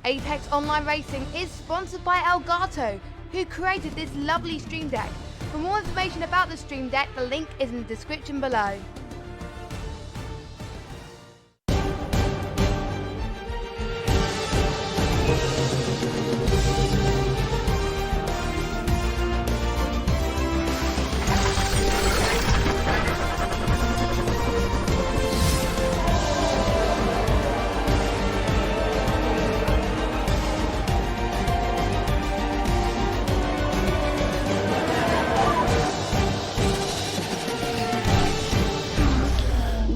Apex Online Racing is sponsored by Elgato, who created this lovely stream deck. For more information about the stream deck, the link is in the description below.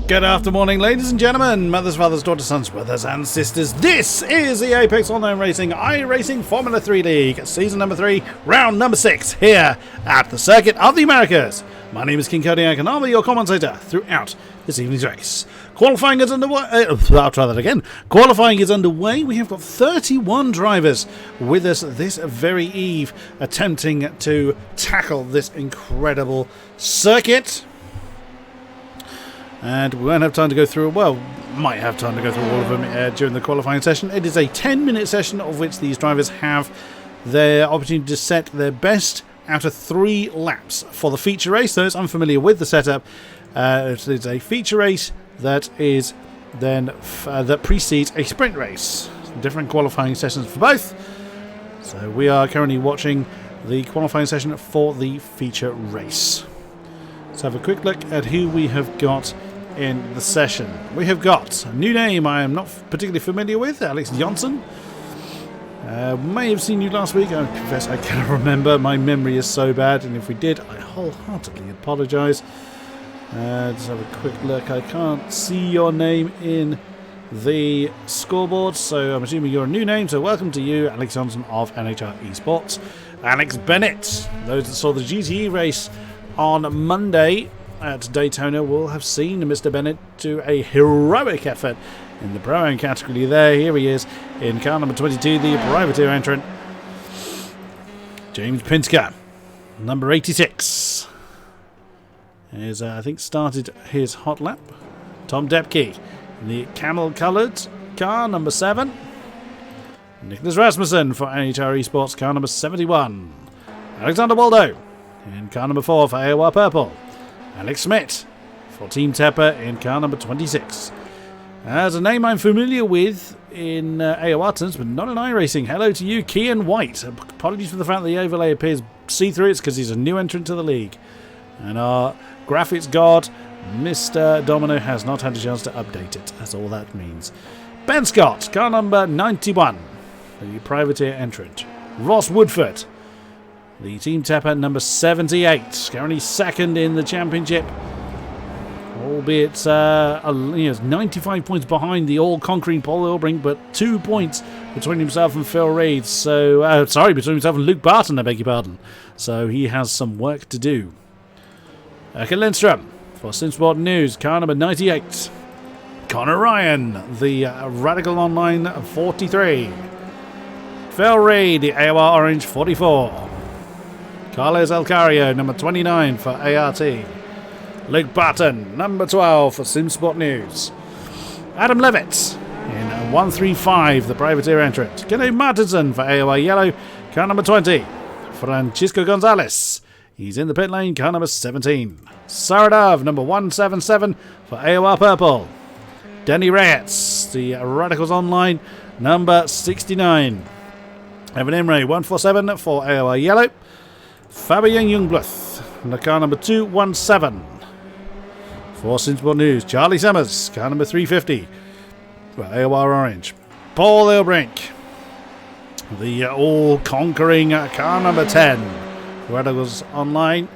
Good after morning, ladies and gentlemen, mothers, fathers, daughters, sons, brothers and sisters. This is the Apex Online Racing iRacing Formula 3 League, season number 3, round number 6, here at the Circuit of the Americas. My name is King-Kodiak and I'll be your commentator throughout this evening's race. Qualifying is underway. I'll try that again. Qualifying is underway. We have got 31 drivers with us this very eve, attempting to tackle this incredible circuit. And we won't have time to go through, well, might have time to go through all of them during the qualifying session. It is a 10-minute session of which these drivers have their opportunity to set their best out of 3 laps for the feature race. Those unfamiliar with the setup, it's a feature race that is then that precedes a sprint race. Different qualifying sessions for both. So we are currently watching the qualifying session for the feature race. Let's have a quick look at who we have got in the session. We have got a new name I am not particularly familiar with, Alex Johnson. May have seen you last week. I confess I cannot remember. My memory is so bad, and if we did, I wholeheartedly apologise. Let's have a quick look. I can't see your name in the scoreboard, so I'm assuming you're a new name, so welcome to you, Alex Johnson of NHR Esports. Alex Bennett, those that saw the GTE race on Monday at Daytona will have seen Mr. Bennett do a heroic effort in the Pro-Am category there. Here he is in car number 22, the privateer entrant, James Pinsker, number 86. Is I think started his hot lap. Tom Depke in the camel-coloured car number 7. Nicholas Rasmussen for NHR Esports, car number 71. Alexander Waldo in car number 4 for AOR Purple. Alex Schmidt for Team Tepper in car number 26. As a name I'm familiar with in AOR terms, but not in iRacing. Hello to you, Kian White. Apologies for the fact the overlay appears see-through. It's because he's a new entrant to the league. And our graphics god, Mr. Domino, has not had a chance to update it. That's all that means. Ben Scott, car number 91. The privateer entrant. Ross Woodford, the Team Tepper number 78, currently second in the championship, albeit 95 points behind the all-conquering Paul Ilbrink, but 2 points between himself and Phil Reed. So, between himself and Luke Barton, I beg your pardon. So he has some work to do. Erkan Lindström for SimSport News, car number 98. Connor Ryan, the Radical Online 43. Phil Reed, the AOR Orange 44. Carlos Alcario, number 29 for ART. Luke Barton, number 12 for SimSport News. Adam Levitt in 135, the privateer entrant. Kenny Martinson for AOR Yellow, car number 20. Francisco Gonzalez, he's in the pit lane, car number 17. Saradov, number 177 for AOR Purple. Denny Reyes, the Radicals Online, number 69. Evan Imre, 147 for AOR Yellow. Fabian Youngbluth, the car number 217. For SimSport News, Charlie Summers, car number 350. For AOR Orange. Paul Ilbrink, the all-conquering car number 10. Radicals Online.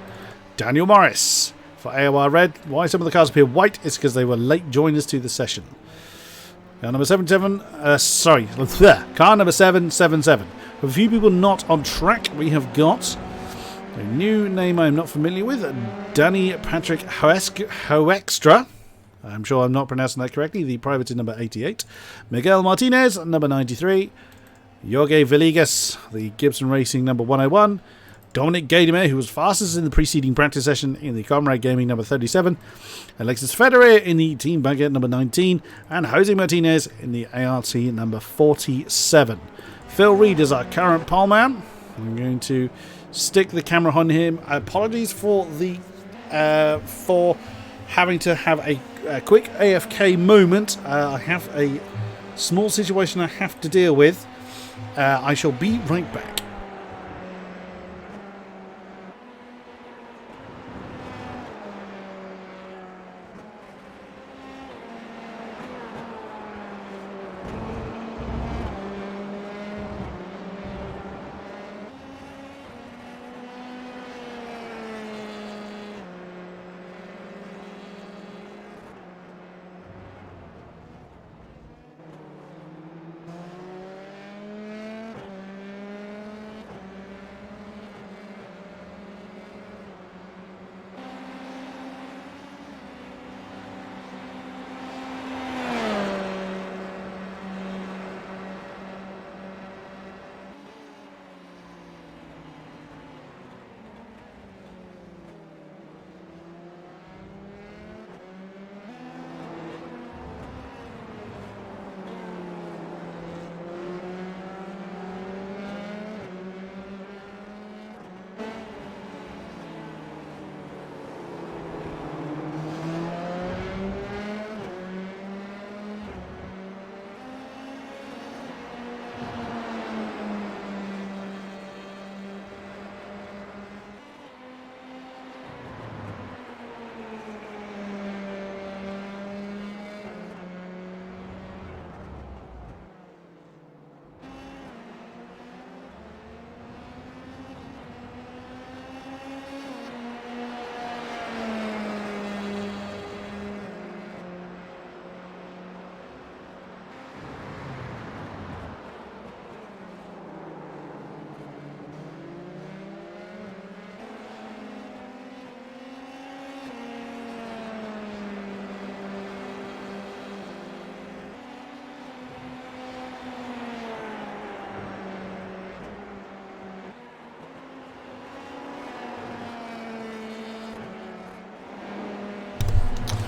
Daniel Morris for AOR Red. Why some of the cars appear white is because they were late joiners to the session. Car number 77. Car number 777. For a few people not on track, we have got a new name I'm not familiar with, Danny Patrick Hoekstra. I'm sure I'm not pronouncing that correctly. The privateer number 88. Miguel Martinez, number 93. Jorge Villegas, the Gibson Racing number 101. Dominic Gadamer, who was fastest in the preceding practice session in the Comrade Gaming number 37, Alexis Federer in the Team Baguette number 19, and Jose Martinez in the ART number 47. Phil Reed is our current pole man. I'm going to stick the camera on him. Apologies for the for having to have a quick AFK moment. I have a small situation I have to deal with. I shall be right back.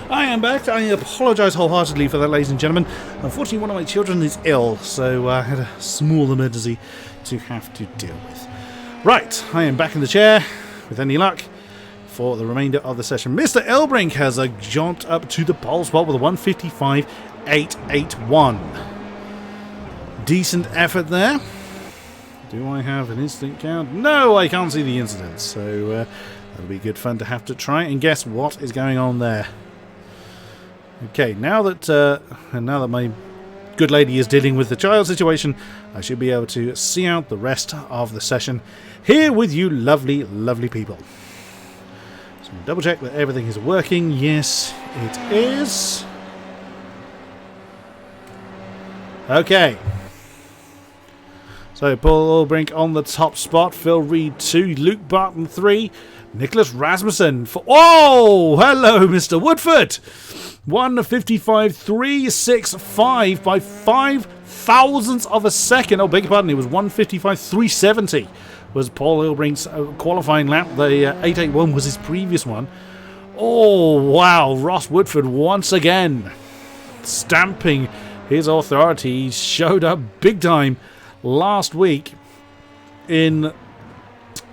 I am back. I apologise wholeheartedly for that, ladies and gentlemen. Unfortunately, one of my children is ill, so I had a small emergency to have to deal with. Right, I am back in the chair, with any luck, for the remainder of the session. Mr. Elbrink has a jaunt up to the pole spot with a 155.881. Decent effort there. Do I have an instant count? No, I can't see the incidents, so that'll be good fun to have to try and guess what is going on there. Okay, now that my good lady is dealing with the child situation, I should be able to see out the rest of the session here with you lovely, lovely people. So double check that everything is working. Yes, it is. Okay. So Paul Olbrink on the top spot, Phil Reed 2, Luke Barton 3, Nicholas Rasmussen for... Oh! Hello, Mr. Woodford! 155.365 by 5 thousandths of a second. Oh, beg your pardon, it was 155.370 was Paul Olbrink's qualifying lap. The 881 was his previous one. Oh, wow. Ross Woodford once again stamping his authority. He showed up big time last week in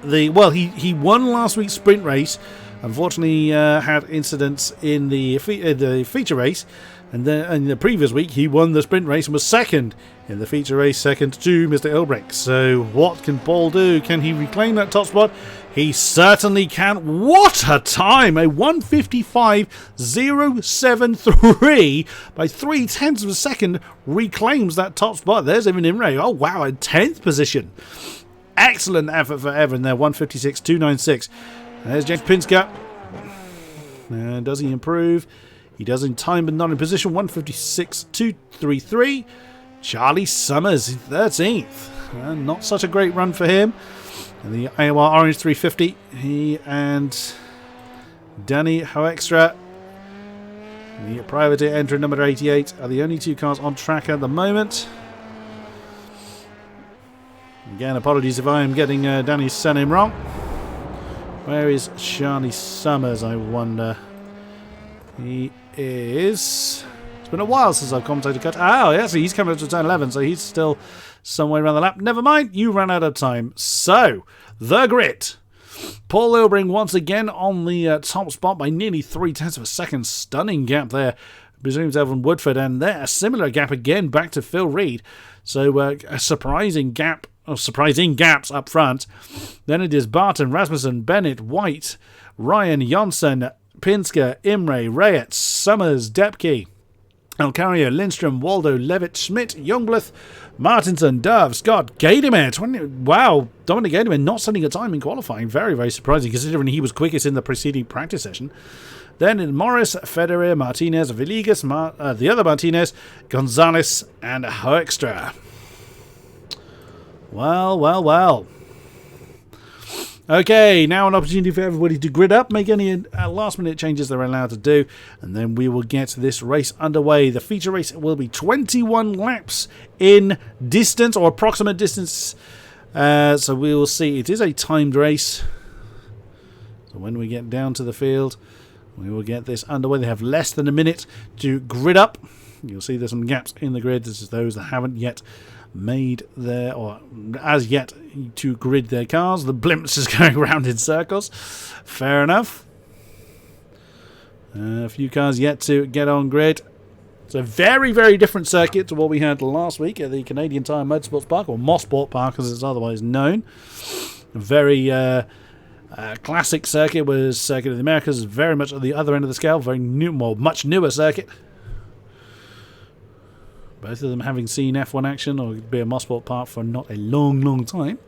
the... Well, he won last week's sprint race. Unfortunately, had incidents in the feature race, and then in the previous week he won the sprint race and was second in the feature race, second to Mr. Elbrink. So what can Paul do? Can he reclaim that top spot? He certainly can. What a time! A 155.073 by 0.3 of a second reclaims that top spot. There's Evan Imre. Oh wow, in 10th position. Excellent effort for Evan there. 156.296. There's James Pinsker. Does he improve? He does in time but not in position. 156.233. Charlie Summers in 13th. Not such a great run for him. And the AOR Orange 350. He and Danny Hoextra, the privateer entry number 88, are the only two cars on track at the moment. Again, apologies if I am getting Danny's surname wrong. Where is Charlie Summers, I wonder? He is... It's been a while since I've commentated cut. Oh, yes, he's coming up to turn 11, so he's still somewhere around the lap. Never mind, you ran out of time. So, the grid. Paul Ilbring once again on the top spot by nearly 0.3 of a second. Stunning gap there between himself and Woodford, and there a similar gap again back to Phil Reed. So a surprising gap, or surprising gaps up front. Then it is Barton, Rasmussen, Bennett, White, Ryan, Jonsson, Pinsker, Imre, Reyes, Summers, Depke, Alcario, Lindstrom, Waldo, Levitt, Schmidt, Youngbloth, Martinson, Dove, Scott, Gadamer. Wow, Dominic Gadamer not setting a time in qualifying. Very, very surprising considering he was quickest in the preceding practice session. Then in Morris, Federer, Martinez, Villegas, the other Martinez, Gonzalez, and Hoekstra. Well, well, well. Okay, now an opportunity for everybody to grid up, make any last-minute changes they're allowed to do, and then we will get this race underway. The feature race will be 21 laps in distance, or approximate distance. So we will see. It is a timed race. So when we get down to the field, we will get this underway. They have less than a minute to grid up. You'll see there's some gaps in the grid. This is those that haven't yet made their, or as yet to grid their cars. The blimps is going around in circles. Fair enough. A few cars yet to get on grid. It's a very, very different circuit to what we had last week at the Canadian Tire Motorsports Park, or Mosport Park as it's otherwise known. A very classic circuit, was Circuit of the Americas, very much at the other end of the scale. Very new, well, much newer circuit. Both of them having seen F1 action, or be a Mosport Park for not a long, long time.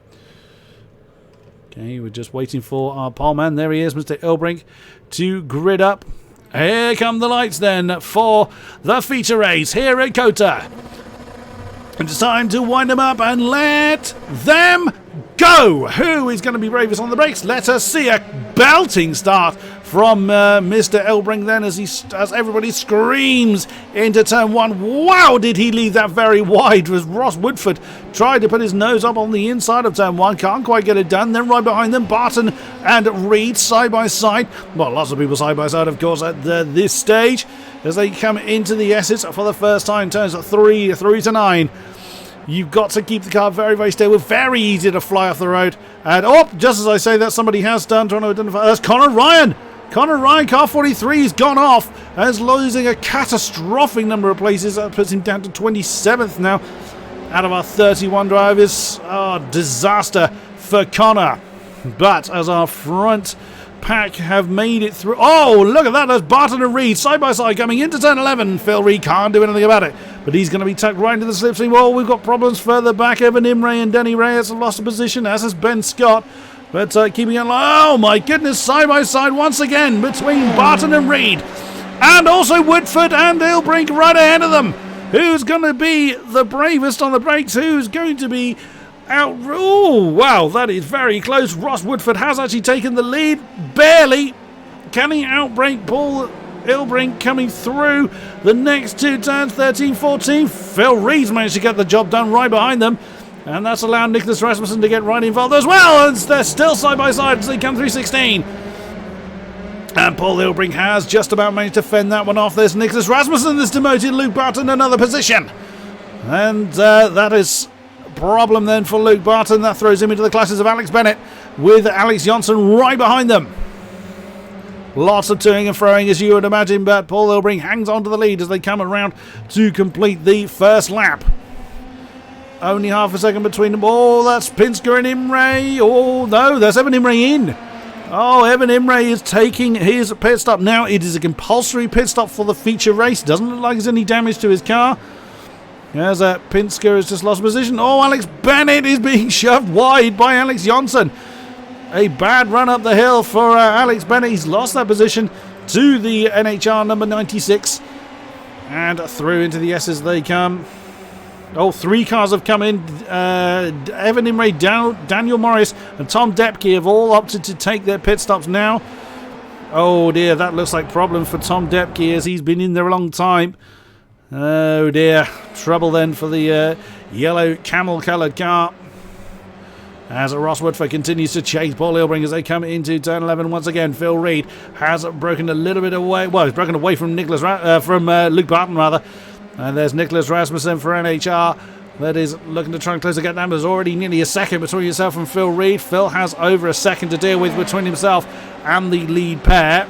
Okay, we're just waiting for our pole man. There he is, Mr. Ilbrink, to grid up. Here come the lights then for the feature race here at COTA. It's time to wind them up and let them go. Who is going to be bravest on the brakes? Let us see a belting start from Mr. Elbring then as everybody screams into turn one. Wow, did he leave that very wide as Ross Woodford tried to put his nose up on the inside of turn one. Can't quite get it done. Then right behind them, Barton and Reed side by side. Well, lots of people side by side, of course, at this stage as they come into the S's for the first time. Turns 3 to 9. You've got to keep the car very, very stable. Very easy to fly off the road. And, oh, just as I say that, somebody has done, trying to identify. That's Connor Ryan. Connor Ryan, car 43, has gone off as losing a catastrophic number of places. That puts him down to 27th now out of our 31 drivers. Oh, disaster for Connor. But as our front pack have made it through. Oh, look at that. There's Barton and Reed side by side coming into turn 11. Phil Reed can't do anything about it, but he's going to be tucked right into the slipstream. Oh, we've got problems further back. Evan Imre and Denny Reyes have lost a position, as has Ben Scott. But keeping it. Oh my goodness, side by side once again between Barton and Reed. And also Woodford and Ilbrink right ahead of them. Who's going to be the bravest on the brakes? Who's going to be out? Oh, wow, that is very close. Ross Woodford has actually taken the lead. Barely. Can he outbrake Paul Ilbrink coming through the next two turns, 13, 14. Phil Reed's managed to get the job done right behind them. And that's allowed Nicholas Rasmussen to get right involved as well. And they're still side by side as they come through 16. And Paul Ilbrink has just about managed to fend that one off. There's Nicholas Rasmussen that's demoted Luke Barton another position. And that is a problem then for Luke Barton. That throws him into the classes of Alex Bennett with Alex Jonsson right behind them. Lots of toing and froing as you would imagine, but Paul Ilbrink hangs on to the lead as they come around to complete the first lap. Only half a second between them. Oh, that's Pinsker and Imre. Oh, no, there's Evan Imre in. Oh, Evan Imre is taking his pit stop. Now, it is a compulsory pit stop for the feature race. Doesn't look like there's any damage to his car. As Pinsker has just lost position. Oh, Alex Bennett is being shoved wide by Alex Jonsson. A bad run up the hill for Alex Bennett. He's lost that position to the NHR number 96. And through into the S's they come. Oh, 3 cars have come in. Evan Imre, Daniel Morris and Tom Depke have all opted to take their pit stops now. Oh dear, that looks like a problem for Tom Depke as he's been in there a long time. Oh dear, trouble then for the yellow camel coloured car. as Ross Woodford continues to chase Paul Ilbring as they come into turn 11 once again. Phil Reed has broken a little bit away. Well, he's broken away from Luke Barton, rather. And there's Nicholas Rasmussen for NHR. That is looking to try and close the gap down. There's already nearly a second between himself and Phil Reed. Phil has over a second to deal with between himself and the lead pair.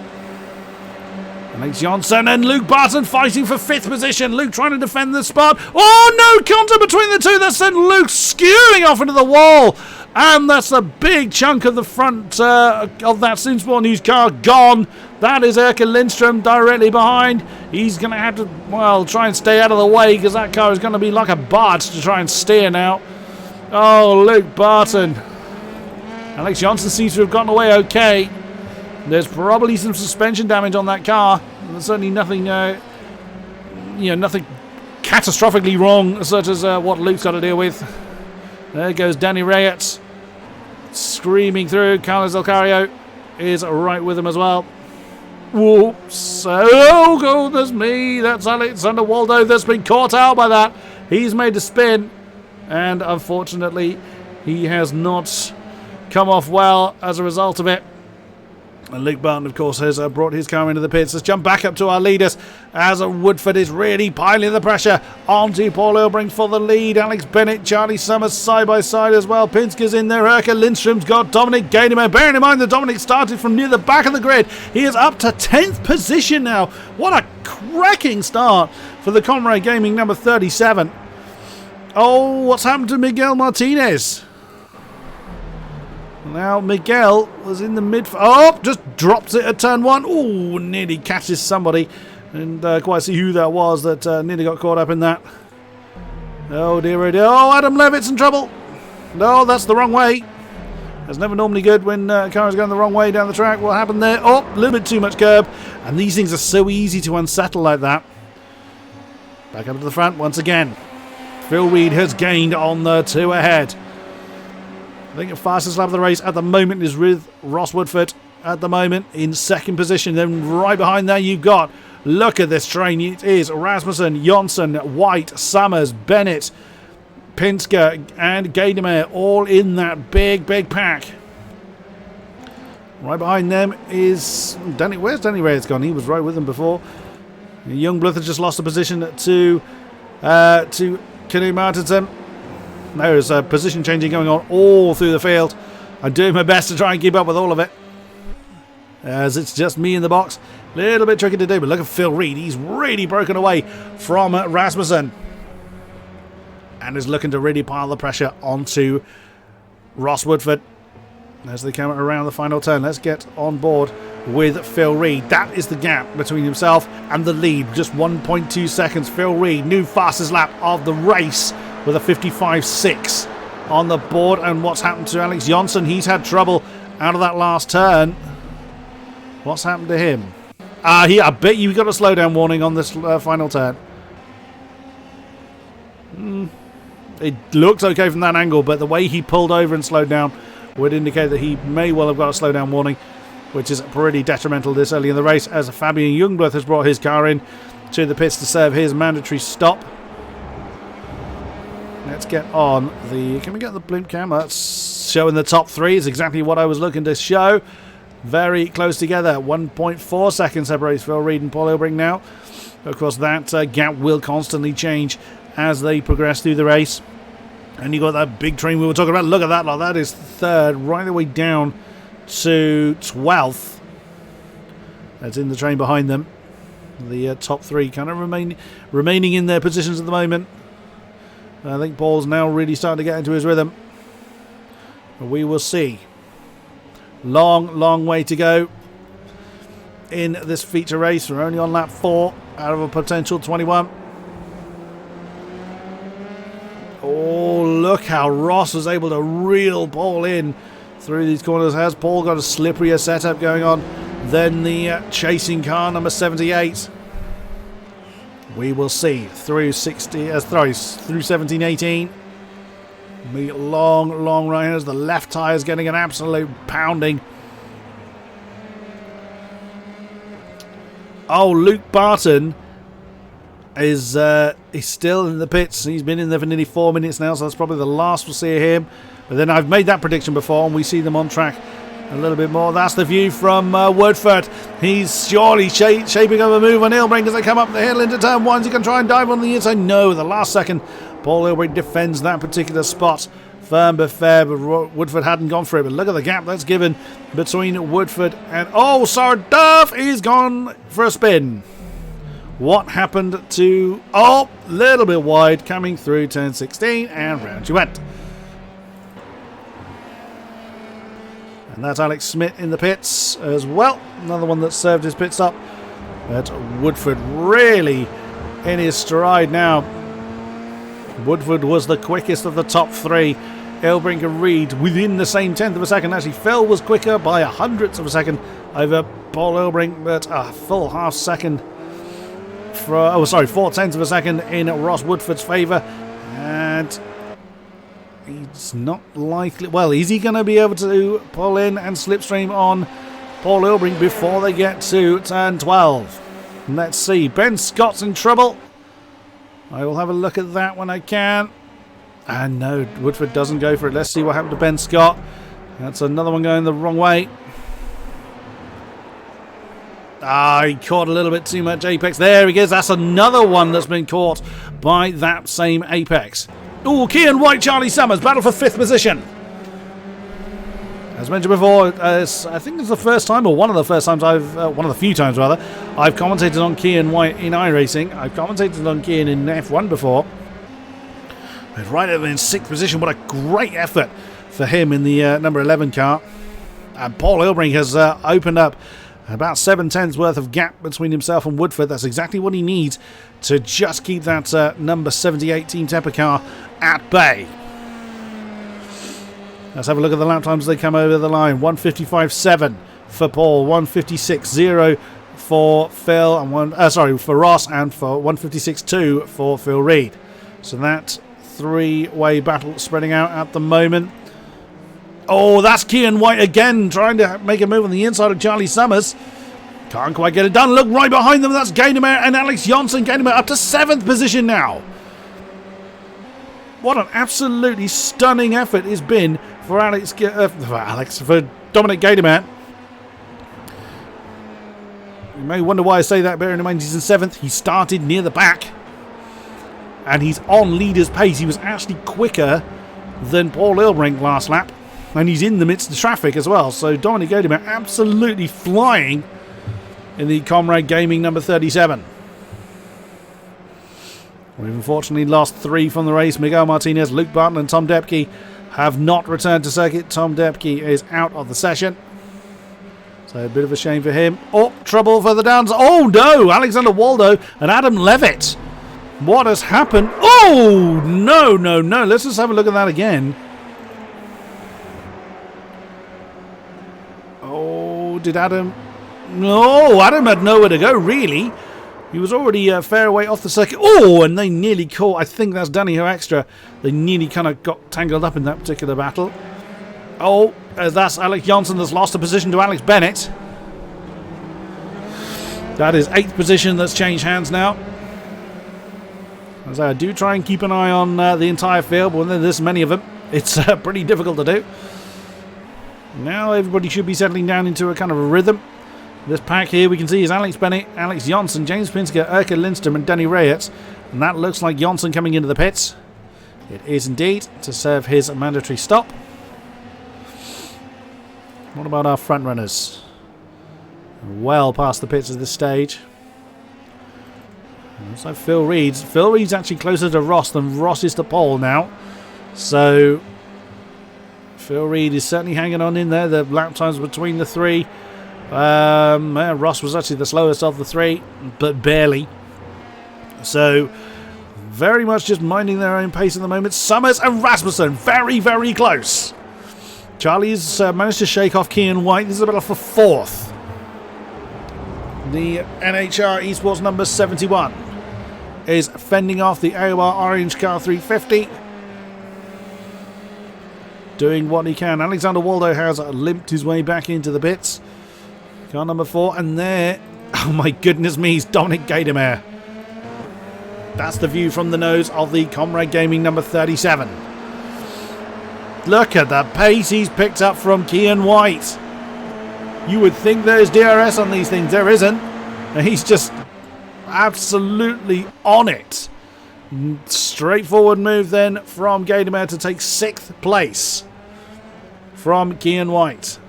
Alex Johnson and Luke Barton fighting for 5th position. Luke trying to defend the spot. Oh no, contact between the two. That sent Luke skewing off into the wall. And that's a big chunk of the front of that Soon Sport News car gone. That is Erka Lindstrom directly behind. He's going to have to, well, try and stay out of the way because that car is going to be like a barge to try and steer now. Oh, Luke Barton. Alex Johnson seems to have gotten away okay. There's probably some suspension damage on that car. There's certainly nothing, nothing catastrophically wrong, such as what Luke's got to deal with. There goes Danny Reyes, screaming through. Carlos Del Cario is right with him as well. Whoops! Oh goodness me! That's Alexander Waldo that's been caught out by that. He's made a spin, and unfortunately, he has not come off well as a result of it. And Luke Barton, of course, has brought his car into the pits. Let's jump back up to our leaders as Woodford is really piling the pressure onto Paul Ilbring for the lead. Alex Bennett, Charlie Summers side by side as well. Pinsker's in there. Erka Lindstrom's got Dominic Gaineman. Bearing in mind that Dominic started from near the back of the grid. He is up to 10th position now. What a cracking start for the Conrad Gaming number 37. Oh, what's happened to Miguel Martinez? Now Miguel was in the mid. Oh, just drops it at turn 1. Oh, nearly catches somebody. And quite see who that was that nearly got caught up in that. Oh dear, oh dear. Oh, Adam Levitt's in trouble. No, that's the wrong way. That's never normally good when cars going the wrong way down the track. What happened there? Oh, a little bit too much curb. And these things are so easy to unsettle like that. Back up to the front once again. Phil Reed has gained on the 2 ahead. I think the fastest lap of the race at the moment is with Ross Woodford at the moment in 2nd position. Then right behind there you've got, look at this train. It is Rasmussen, Jonsson, White, Summers, Bennett, Pinsker and Gaidemeyer all in that big pack. Right behind them is Danny. Where's Danny Reyes gone? He was right with them before. Youngblood has just lost a position to Kenny Martinson. There's a position changing going on all through the field. I'm doing my best to try and keep up with all of it, as it's just me in the box. A little bit tricky to do, but look at Phil Reed. He's really broken away from Rasmussen and is looking to really pile the pressure onto Ross Woodford as they come around the final turn. Let's get on board with Phil Reed. That is the gap between himself and the lead. Just 1.2 seconds. Phil Reed, new fastest lap of the race, with a 55.6 on the board. And what's happened to Alex Johnson? He's had trouble out of that last turn. What's happened to him? I bet you got a slowdown warning on this final turn. It looks okay from that angle, but the way he pulled over and slowed down would indicate that he may well have got a slowdown warning, which is pretty detrimental this early in the race, as Fabian Youngblood has brought his car in to the pits to serve his mandatory stop. Let's get on the... Can we get the blimp cam? That's showing the top 3. Is exactly what I was looking to show. Very close together. 1.4 seconds separates Phil Reed and Paul Ilbring now. Of course, that gap will constantly change as they progress through the race. And you got that big train we were talking about. Look at that lot. That is 3rd, right the way down to 12th. That's in the train behind them. The top 3 kind of remaining in their positions at the moment. I think Paul's now really starting to get into his rhythm. We will see. Long way to go in this feature race. We're only on lap 4 out of a potential 21. Oh, look how Ross was able to reel Paul in through these corners. Has Paul got a slipperier setup going on than the chasing car number 78? We will see through 17-18. The long run as the left tyre is getting an absolute pounding. Oh, Luke Barton is he's still in the pits. He's been in there for nearly 4 minutes now, so that's probably the last we'll see of him. But then I've made that prediction before, and we see them on track a little bit more. That's the view from Woodford. He's surely shaping up a move on Ilbrink as they come up the hill into turn 1. He can try and dive on the inside. No, the last second, Paul Ilbrink defends that particular spot. Firm but fair, but Woodford hadn't gone for it. But look at the gap that's given between Woodford and... Oh, Sarduff is gone for a spin. What happened to... Oh, little bit wide, coming through turn 16, and round she went. And that's Alex Smith in the pits as well. Another one that served his pit stop. But Woodford really in his stride now. Woodford was the quickest of the top 3. Ilbrink and Reed within the same 10th of a second. Actually, Phil was quicker by a hundredth of a second over Paul Ilbrink, but a full half second for 4/10 of a second in Ross Woodford's favour. And he's not likely... Well, is he going to be able to pull in and slipstream on Paul Ilbrink before they get to turn 12? Let's see. Ben Scott's in trouble. I will have a look at that when I can. And no, Woodford doesn't go for it. Let's see what happened to Ben Scott. That's another one going the wrong way. He caught a little bit too much apex. There he goes. That's another one that's been caught by that same apex. Oh, Kian White, Charlie Summers, battle for 5th position. As mentioned before, I think it's the first time, or one of the first times one of the few times rather, I've commentated on Kian White in iRacing. I've commentated on Kian in F1 before. But right over in 6th position, what a great effort for him in the number 11 car. And Paul Ilbrink has opened up about 7/10 worth of gap between himself and Woodford. That's exactly what he needs to just keep that number 78 Team Tepper car at bay. Let's have a look at the lap times as they come over the line. 1:55.7 for Paul, 1:56.0 for Phil, and for Ross, and for 1:56.2 for Phil Reed. So that three-way battle spreading out at the moment. Oh, that's Kian White again, trying to make a move on the inside of Charlie Summers. Can't quite get it done. Look right behind them. That's Gaydemer and Alex Jonsson. Gaydemer up to 7th position now. What an absolutely stunning effort it's been for for Dominic Gaydemer. You may wonder why I say that, bearing in mind he's in 7th. He started near the back. And he's on leader's pace. He was actually quicker than Paul Ilbrink last lap. And he's in the midst of traffic as well. So Dominic Gaydemer absolutely flying in the Comrade Gaming number 37. We've unfortunately lost 3 from the race. Miguel Martinez, Luke Barton and Tom Depke have not returned to circuit. Tom Depke is out of the session. So a bit of a shame for him. Oh, trouble for the downs. Oh no, Alexander Waldo and Adam Levitt. What has happened? Oh, no. Let's just have a look at that again. Oh, did Adam... No, Adam had nowhere to go, really. He was already a fair way off the circuit. Oh, and they nearly caught... I think that's Danny Ho Extra. They nearly kind of got tangled up in that particular battle. Oh, that's Alex Jonsson that's lost a position to Alex Bennett. That is 8th position that's changed hands now. As I do try and keep an eye on the entire field, but when there's this many of them, it's pretty difficult to do. Now everybody should be settling down into a kind of a rhythm. This pack here we can see is Alex Bennett, Alex Jonsson, James Pinsker, Erka Lindstrom and Danny Reyes. And that looks like Jonsson coming into the pits. It is indeed, to serve his mandatory stop. What about our front runners? Well past the pits at this stage. Looks like Phil Reed's. Phil Reed's actually closer to Ross than Ross is to Paul now. So Phil Reed is certainly hanging on in there. The lap times between the 3. Ross was actually the slowest of the 3, but barely. So very much just minding their own pace at the moment. Summers and Rasmussen very, very close. Charlie's managed to shake off Kian White. This is a battle for 4th. The NHR Esports number 71 is fending off the AOR Orange Car 350. Doing what he can. Alexander Waldo has limped his way back into the pits. Car number 4, and there, oh my goodness me, it's Dominic Gaydemer. That's the view from the nose of the Comrade Gaming number 37. Look at the pace he's picked up from Kian White. You would think there's DRS on these things. There isn't. And he's just absolutely on it. Straightforward move then from Gadamer to take 6th place from Kian White.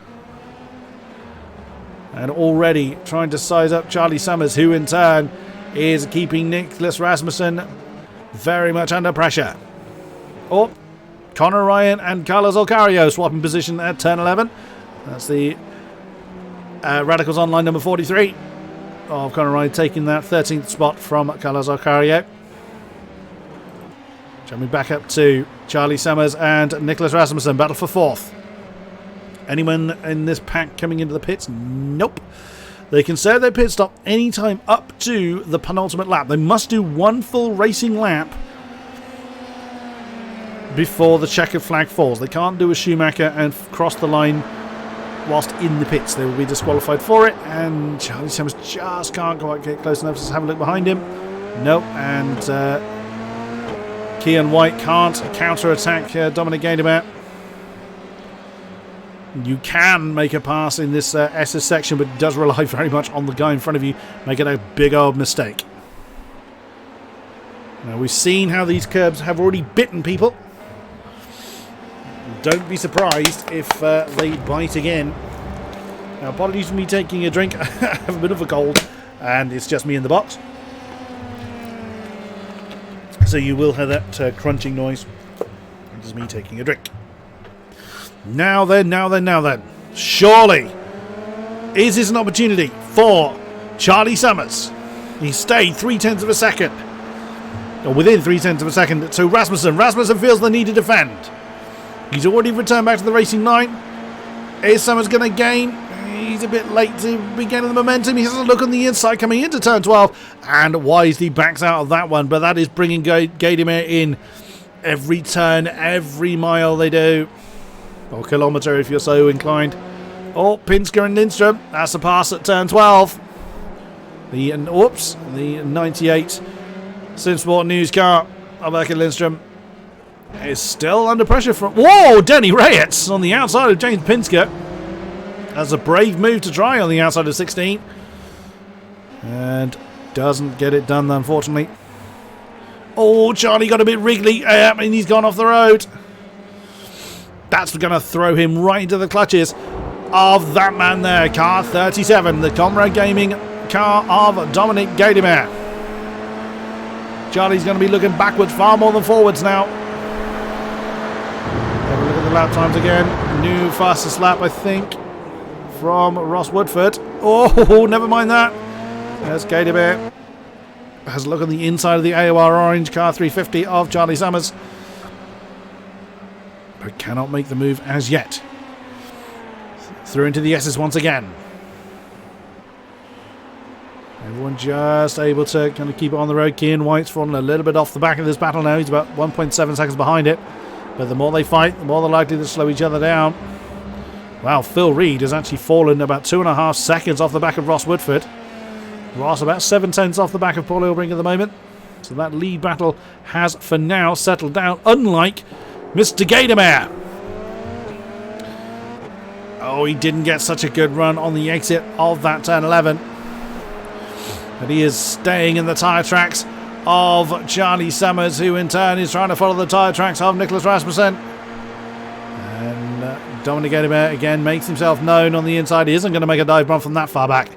And already trying to size up Charlie Summers, who in turn is keeping Nicholas Rasmussen very much under pressure. Oh, Connor Ryan and Carlos Alcario swapping position at turn 11. That's the Radicals Online number 43 of Connor Ryan taking that 13th spot from Carlos Alcario. Jumping back up to Charlie Summers and Nicholas Rasmussen. Battle for 4th. Anyone in this pack coming into the pits? Nope. They can serve their pit stop anytime up to the penultimate lap. They must do one full racing lap before the checkered flag falls. They can't do a Schumacher and cross the line whilst in the pits. They will be disqualified for it. And Charlie Summers just can't quite get close enough to have a look behind him. Nope. And Kian White can't counter-attack Dominic Gadamer. You can make a pass in this SS section, but it does rely very much on the guy in front of you making a big old mistake. Now, we've seen how these curbs have already bitten people. Don't be surprised if they bite again. Now, apologies for me taking a drink. I have a bit of a cold, and it's just me in the box. So you will hear that crunching noise. It is me taking a drink. Now then. Surely, is this an opportunity for Charlie Summers? He stayed 0.3 of a second. Or within 0.3 of a second to Rasmussen. Rasmussen feels the need to defend. He's already returned back to the racing line. Is Summers going to gain? He's a bit late to be gaining the momentum. He has a look on the inside coming into turn 12. And wisely backs out of that one. But that is bringing Gadamer in every turn, every mile they do. Or kilometre if you're so inclined. Oh, Pinsker and Lindstrom. That's a pass at turn 12. The 98 Simsport News car of Erkan Lindstrom is still under pressure from... Whoa! Denny Reyes on the outside of James Pinsker. That's a brave move to try on the outside of 16. And doesn't get it done, unfortunately. Oh, Charlie got a bit wriggly. And he's gone off the road. That's going to throw him right into the clutches of that man there. Car 37, the Comrade Gaming car of Dominic Gadamer. Charlie's going to be looking backwards far more than forwards now. Have a look at the lap times again. New fastest lap, I think, from Ross Woodford. Oh, never mind that. There's Gadamer. Has a look on the inside of the AOR orange car 350 of Charlie Summers. But cannot make the move as yet. Through into the S's once again. Everyone just able to kind of keep it on the road. Kian White's fallen a little bit off the back of this battle now. He's about 1.7 seconds behind it. But the more they fight, the more they're likely to slow each other down. Wow, Phil Reed has actually fallen about 2.5 seconds off the back of Ross Woodford. Ross about 7/10 off the back of Paul Ilbrink at the moment. So that lead battle has for now settled down, unlike Mr. Gadamer. Oh, he didn't get such a good run on the exit of that turn 11. But he is staying in the tyre tracks of Charlie Summers, who in turn is trying to follow the tyre tracks of Nicholas Rasmussen. And Dominic Gadamer again makes himself known on the inside. He isn't going to make a dive bomb from that far back.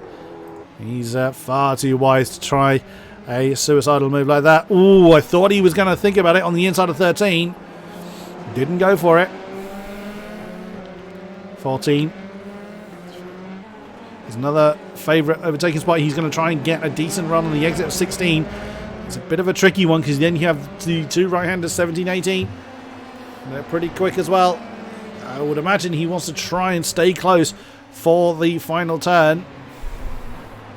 He's far too wise to try a suicidal move like that. Ooh, I thought he was going to think about it on the inside of 13. Didn't go for it. 14 is another favourite overtaking spot. He's going to try and get a decent run on the exit of 16. It's a bit of a tricky one because then you have the two right-handers, 17, 18. They're pretty quick as well. I would imagine he wants to try and stay close for the final turn.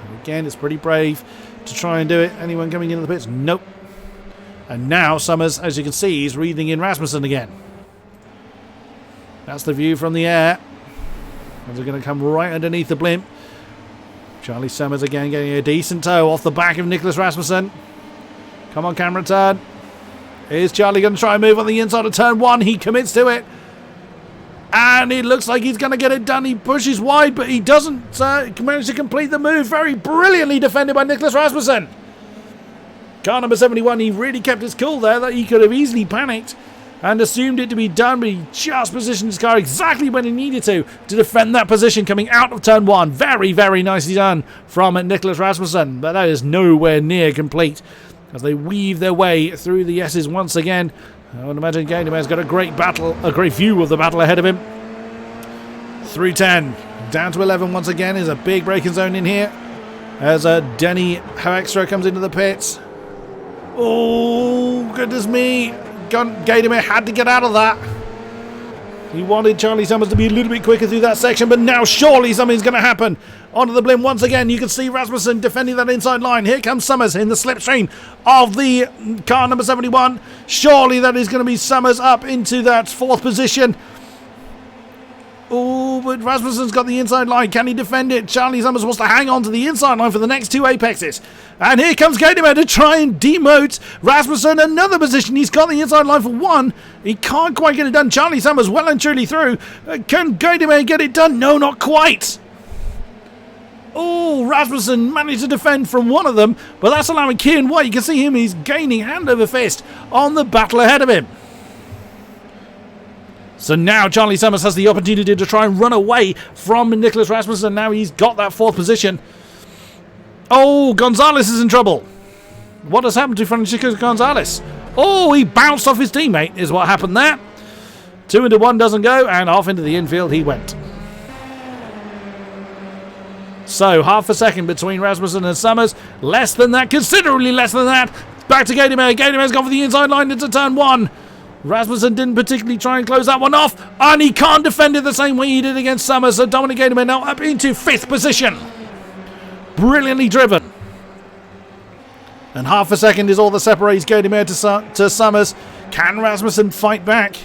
And again, it's pretty brave to try and do it. Anyone coming into the pits? Nope. And now Summers, as you can see, is reading in Rasmussen again. That's the view from the air. And they're going to come right underneath the blimp. Charlie Summers again getting a decent tow off the back of Nicholas Rasmussen. Come on, camera turn. Is Charlie going to try and move on the inside of turn 1? He commits to it. And it looks like he's going to get it done. He pushes wide, but he doesn't manage to complete the move. Very brilliantly defended by Nicholas Rasmussen. Car number 71, he really kept his cool there. That he could have easily panicked and assumed it to be done, but he just positioned his car exactly when he needed to defend that position coming out of turn 1. Very, very nicely done from Nicholas Rasmussen, but that is nowhere near complete as they weave their way through the S's once again. I would imagine Gaydemer's got a great view of the battle ahead of him. Through 10, down to 11 once again is a big braking zone in here as Denny Hoekstra comes into the pits. Oh, goodness me. Gaydemer had to get out of that. He wanted Charlie Summers to be a little bit quicker through that section, but now surely something's going to happen. Onto the blimp once again. You can see Rasmussen defending that inside line. Here comes Summers in the slipstream of the car number 71. Surely that is going to be Summers up into that 4th position. Oh, but Rasmussen's got the inside line. Can he defend it? Charlie Summers wants to hang on to the inside line for the next 2 apexes. And here comes Gaydemer to try and demote Rasmussen. Another position. He's got the inside line for 1. He can't quite get it done. Charlie Summers well and truly through. Can Gaydemer get it done? No, not quite. Oh, Rasmussen managed to defend from one of them, but that's allowing Kieran White. You can see him. He's gaining hand over fist on the battle ahead of him. So now Charlie Summers has the opportunity to try and run away from Nicholas Rasmussen. Now he's got that 4th position. Oh, Gonzalez is in trouble. What has happened to Francisco Gonzalez? Oh, he bounced off his teammate is what happened there. 2 into 1 doesn't go, and off into the infield he went. So half a second between Rasmussen and Summers. Less than that, considerably less than that. Back to Gaydemer. Gaydemer's gone for the inside line into turn 1. Rasmussen didn't particularly try and close that one off, and he can't defend it the same way he did against Summers. So Dominic Gaydemer now up into 5th position. Brilliantly driven. And half a second is all that separates Gaydemer to Summers. Can Rasmussen fight back?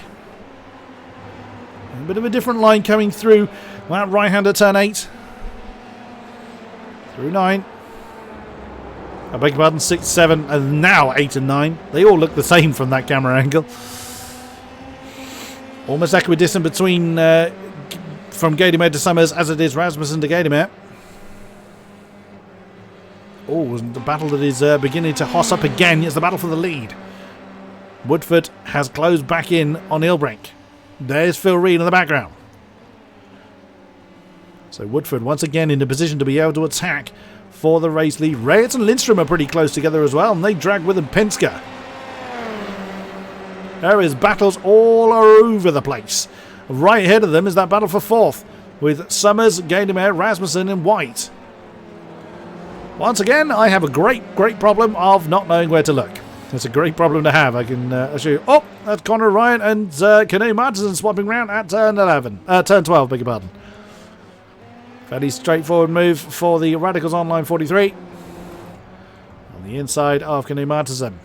A bit of a different line coming through that right-hander turn 8. Through 9. I beg your pardon, 6, 7, and now 8 and 9. They all look the same from that camera angle. Almost equidistant between from Gaydemer to Summers as it is Rasmussen to Gaydemer. Oh, the battle that is beginning to hoss up again. It's the battle for the lead. Woodford has closed back in on Ilbrink. There's Phil Reed in the background. So Woodford once again in a position to be able to attack for the race lead. Reyes and Lindstrom are pretty close together as well, and they drag with them Penske. There is battles all over the place. Right ahead of them is that battle for 4th with Summers, Gaydemer, Rasmussen and White. Once again, I have a great problem of not knowing where to look. It's a great problem to have, I can assure you. Oh, that's Connor Ryan and Kanu Martinson swapping around at turn 12, beg your pardon. Fairly straightforward move for the Radicals Online 43. On the inside of Kanu Martinson.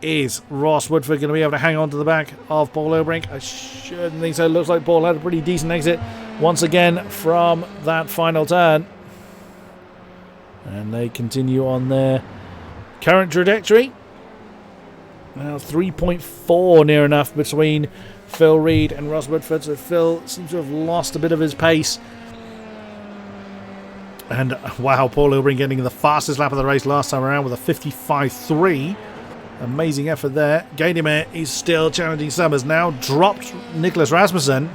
Is Ross Woodford going to be able to hang on to the back of Paul Ilbrink? I shouldn't think so. Looks like Paul had a pretty decent exit once again from that final turn. And they continue on their current trajectory. Now 3.4 near enough between Phil Reed and Ross Woodford. So Phil seems to have lost a bit of his pace. And wow, Paul Ilbrink getting the fastest lap of the race last time around with a 55.3. Amazing effort there. Gaydemer is still challenging Summers. Now dropped Nicholas Rasmussen.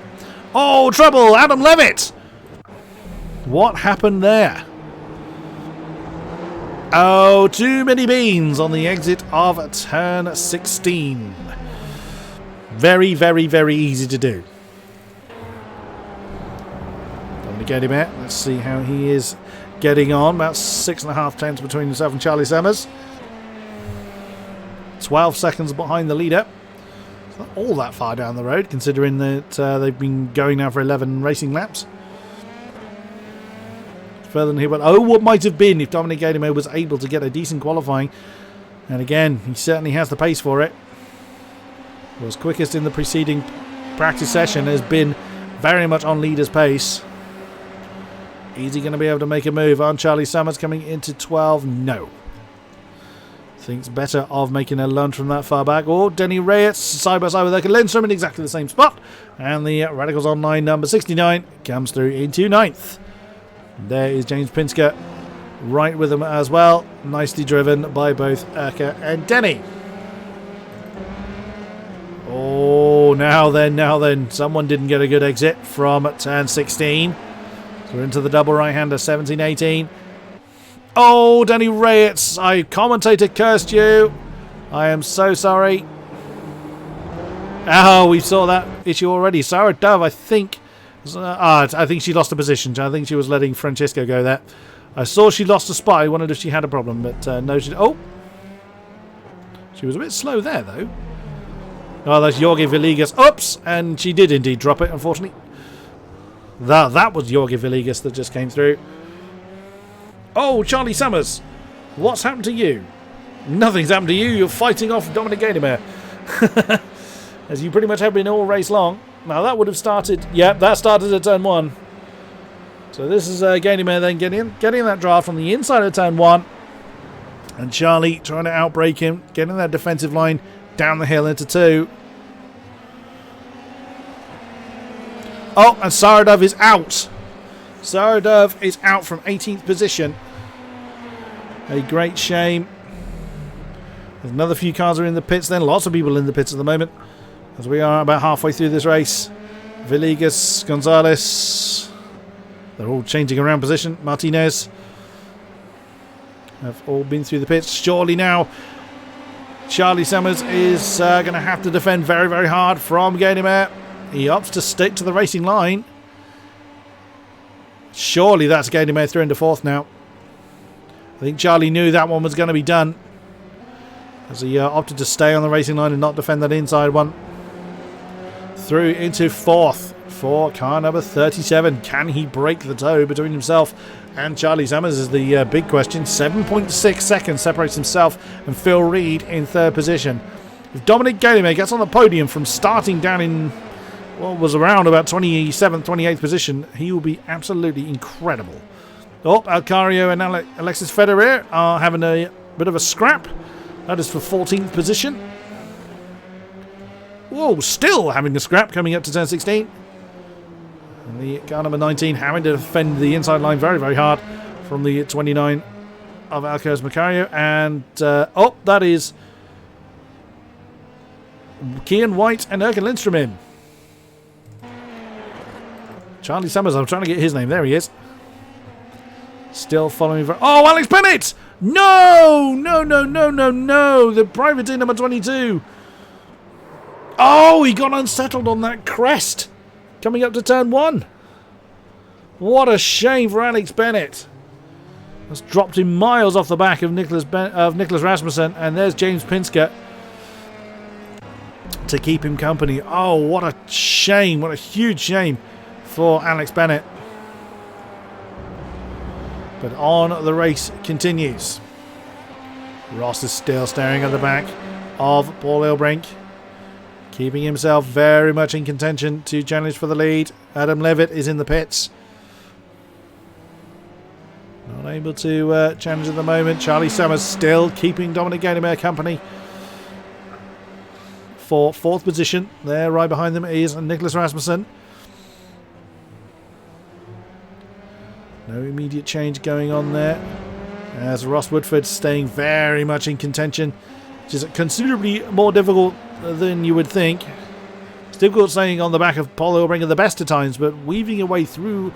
Oh, trouble! Adam Levitt! What happened there? Oh, too many beans on the exit of turn 16. Very, very, very easy to do. Dominic Gaydemer. Let's see how he is getting on. About 6.5 tenths between himself and Charlie Summers. 12 seconds behind the leader. It's not all that far down the road, considering that they've been going now for 11 racing laps. Further than he went. Oh, what might have been if Dominic Gaydemer was able to get a decent qualifying. And again, he certainly has the pace for it. Was quickest in the preceding practice session, has been very much on leader's pace. Is he going to be able to make a move on Charlie Summers coming into 12? No. thinks better of making a lunge from that far back. Or Denny Reyes side by side with Erka Lindstrom in exactly the same spot. And the Radicals Online number 69 comes through into 9th. There is James Pinsker right with them as well. Nicely driven by both Erka and Denny. Oh, now then. Someone didn't get a good exit from turn 16. So we're into the double right-hander, 17-18. Oh, Denny Reyes, commentator cursed you. I am so sorry. Oh, we saw that issue already. Sarah Dove, I think she lost a position. I think she was letting Francisco go there. I saw she lost a spot. I wondered if she had a problem, but no, she... Oh! She was a bit slow there, though. Oh, that's Jorge Villegas. Oops! And she did indeed drop it, unfortunately. That was Jorge Villegas that just came through. Oh, Charlie Summers. What's happened to you? Nothing's happened to you. You're fighting off Dominic Gaydemer. As you pretty much have been all race long. Now, that would have started... Yep, that started at turn 1. So this is Gaydemer then getting that draft from the inside of turn 1. And Charlie trying to outbrake him. Getting that defensive line down the hill into 2. Oh, and Saradov is out. Saradov is out from 18th position. A great shame. There's another few cars are in the pits then. Lots of people in the pits at the moment. As we are about halfway through this race. Villegas, Gonzalez. They're all changing around position. Martinez. Have all been through the pits. Surely now Charlie Summers is going to have to defend very, very hard from Gaydemer. He opts to stick to the racing line. Surely that's Gaydemer through into 4th now. I think Charlie knew that one was going to be done, as he opted to stay on the racing line and not defend that inside one. Through into 4th for car number 37. Can he break the toe between himself and Charlie Summers is the big question. 7.6 seconds separates himself and Phil Reed in 3rd position. If Dominic Gaydemer gets on the podium from starting down in what was around about 27th, 28th position, he will be absolutely incredible. Oh, Alcario and Alexis Federer are having a bit of a scrap. That is for 14th position. Whoa, still having a scrap coming up to turn 16. And the car number 19 having to defend the inside line very, very hard from the 29 of Alcaraz Macario. And, oh, that is Kian White and Erkan Lindstrom in. Charlie Summers, I'm trying to get his name. There he is. Still following. Oh, Alex Bennett! No! No! The privateer number 22. Oh, he got unsettled on that crest. Coming up to turn 1. What a shame for Alex Bennett. That's dropped him miles off the back of Nicholas Rasmussen. And there's James Pinsker to keep him company. Oh, what a shame. What a huge shame for Alex Bennett. But on the race continues. Ross is still staring at the back of Paul Ilbrink, keeping himself very much in contention to challenge for the lead. Adam Levitt is in the pits. Not able to challenge at the moment. Charlie Summers still keeping Dominic Gaydemer company for 4th position. There, right behind them, is Nicholas Rasmussen. No immediate change going on there, as Ross Woodford staying very much in contention, which is considerably more difficult than you would think. It's difficult staying on the back of Paul Ilbrink at the best of times, but weaving your way through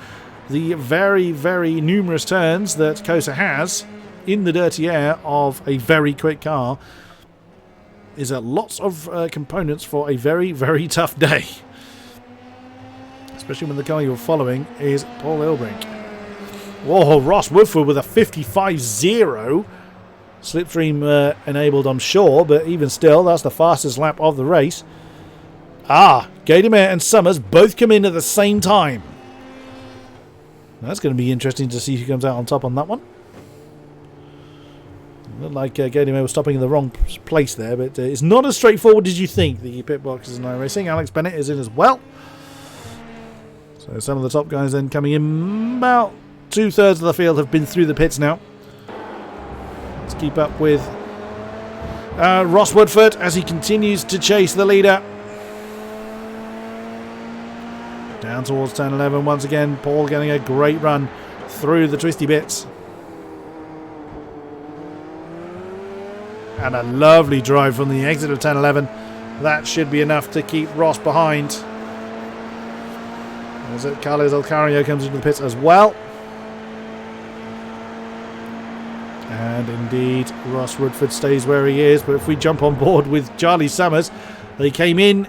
the very, very numerous turns that Kosa has in the dirty air of a very quick car is lots of components for a very, very tough day. Especially when the car you're following is Paul Ilbrink. Whoa, Ross Woodford with a 55.0. Slipstream enabled, I'm sure, but even still, that's the fastest lap of the race. Ah, Gaydemer and Summers both come in at the same time. That's going to be interesting to see who comes out on top on that one. Looked like Gaydemer was stopping in the wrong place there, but it's not as straightforward as you think. The pit box is in iRacing. Alex Bennett is in as well. So some of the top guys then coming in. About 2/3 of the field have been through the pits now. Let's keep up with Ross Woodford as he continues to chase the leader. Down towards turn 11 once again. Paul getting a great run through the twisty bits. And a lovely drive from the exit of turn 11. That should be enough to keep Ross behind. As Carlos Alcario comes into the pits as well. And indeed, Ross Woodford stays where he is. But if we jump on board with Charlie Summers, they came in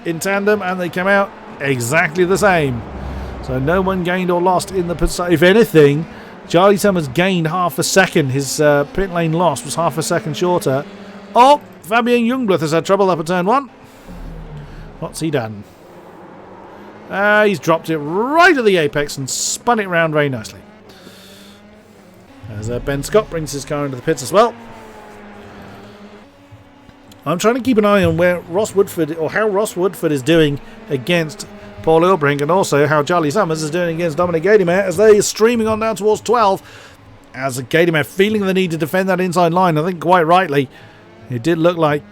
tandem and they came out exactly the same. So no one gained or lost in the pit. If anything, Charlie Summers gained half a second. His pit lane loss was half a second shorter. Oh, Fabian Youngblood has had trouble up at turn 1. What's he done? He's dropped it right at the apex and spun it round very nicely. As Ben Scott brings his car into the pits as well. I'm trying to keep an eye on where Ross Woodford, or how Ross Woodford is doing against Paul Ilbrink, and also how Charlie Summers is doing against Dominic Gadimer as they are streaming on down towards 12. As Gadimer feeling the need to defend that inside line, I think quite rightly. It did look like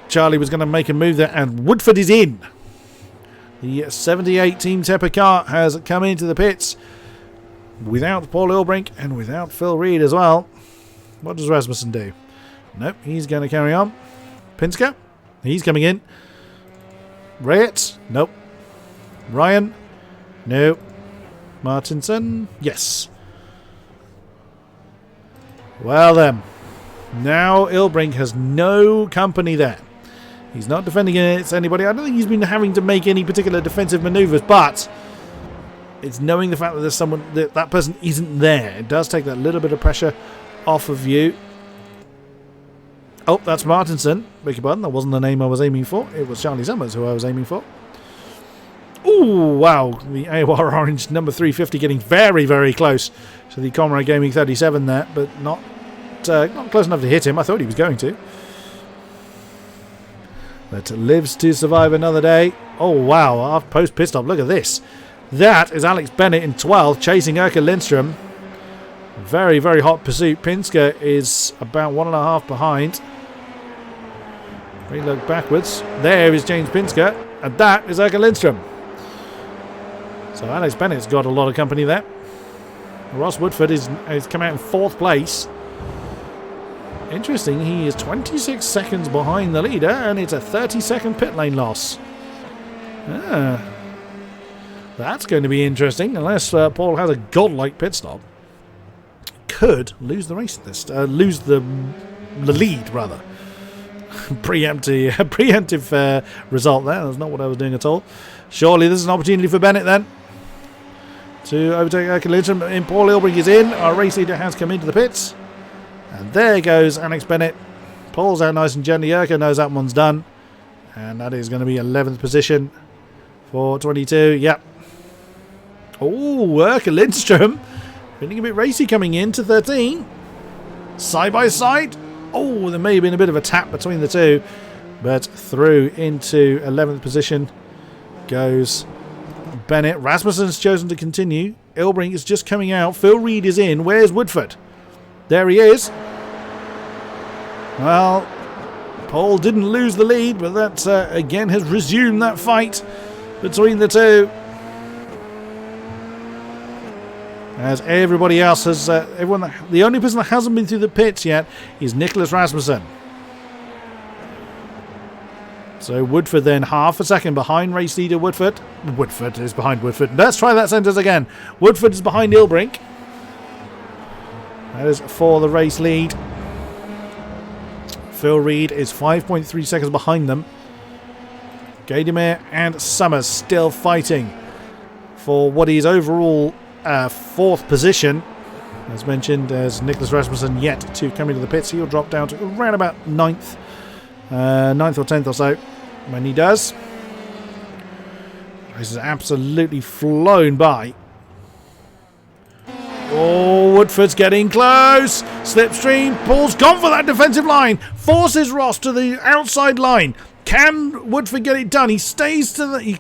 Charlie was going to make a move there, and Woodford is in. The 78 Team Tepper car has come into the pits without Paul Ilbrink and without Phil Reed as well. What does Rasmussen do? Nope, he's going to carry on. Pinsker, he's coming in. Rayett, nope. Ryan, no. Martinson, yes. Well then, now Ilbrink has no company there. He's not defending against anybody. I don't think he's been having to make any particular defensive manoeuvres, but it's knowing the fact that there's someone, that person isn't there. It does take that little bit of pressure off of you. Oh, that's Martinson. Beg your pardon, that wasn't the name I was aiming for. It was Charlie Summers who I was aiming for. Ooh, wow. The AOR Orange number 350 getting very, very close to the Comrade Gaming 37 there, but not close enough to hit him. I thought he was going to. But lives to survive another day. Oh, wow. Post pit stop. Look at this. That is Alex Bennett in 12 chasing Erka Lindstrom. Very, very hot pursuit. Pinsker is about 1.5 behind. We look backwards. There is James Pinsker. And that is Erka Lindstrom. So Alex Bennett's got a lot of company there. Ross Woodford has come out in 4th place. Interesting, he is 26 seconds behind the leader, and it's a 30-second pit lane loss. That's going to be interesting, unless Paul has a godlike pit stop. Could lose the race at this, lose the lead rather. Preemptive result there. That's not what I was doing at all. Surely this is an opportunity for Bennett then to overtake Erka Lindstrom. And Paul Ilbrink is in. Our race leader has come into the pits. And there goes Alex Bennett. Paul's out nice and gently. Erka knows that one's done. And that is going to be 11th position for 22. Yep. Oh, Erka Lindstrom. Feeling a bit racy coming in to 13. Side by side. Oh, there may have been a bit of a tap between the two. But through into 11th position goes Bennett. Rasmussen's chosen to continue. Ilbrink is just coming out. Phil Reed is in. Where's Woodford? There he is. Well, Paul didn't lose the lead, but that again has resumed that fight between the two. As everybody else has, the only person that hasn't been through the pits yet is Nicholas Rasmussen. So Woodford then half a second behind race leader Woodford. Woodford is behind Woodford. Let's try that sentence again. Woodford is behind Ilbrink. That is for the race lead. Phil Reed is 5.3 seconds behind them. Gadimer and Summers still fighting for what is overall 4th position. As mentioned, as Nicholas Rasmussen yet to come into the pits. He'll drop down to around about 9th or 10th or so when he does. This is absolutely flown by. Oh, Woodford's getting close. Slipstream. Paul's gone for that defensive line. Forces Ross to the outside line. Can Woodford get it done? He